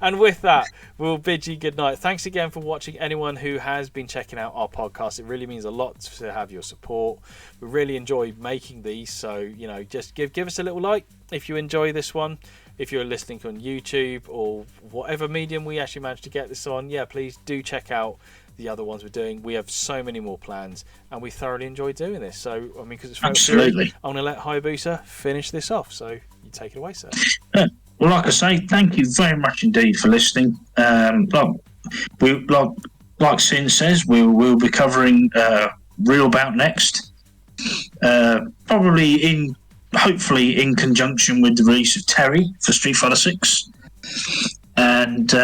[SPEAKER 2] And with that, we'll bid you good night. Thanks again for watching, anyone who has been checking out our podcast. It really means a lot to have your support. We really enjoy making these, so just give us a little like if you enjoy this one. If you're listening on YouTube or whatever medium we actually managed to get this on, please do check out the other ones we're doing. We have so many more plans, and we thoroughly enjoy doing this. So, because it's
[SPEAKER 3] absolutely,
[SPEAKER 2] I'm going to let Hayabusa finish this off. So, you take it away, sir.
[SPEAKER 3] Well, like I say, thank you very much indeed for listening. Like Sin says, we'll be covering Real Bout next, hopefully in conjunction with the release of Terry for Street Fighter 6, and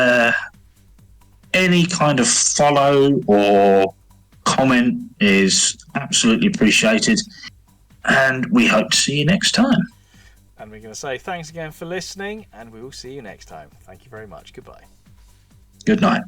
[SPEAKER 3] any kind of follow or comment is absolutely appreciated, and we hope to see you next time.
[SPEAKER 2] And we're going to say thanks again for listening, and we will see you next time. Thank you very much. Goodbye.
[SPEAKER 3] Good night.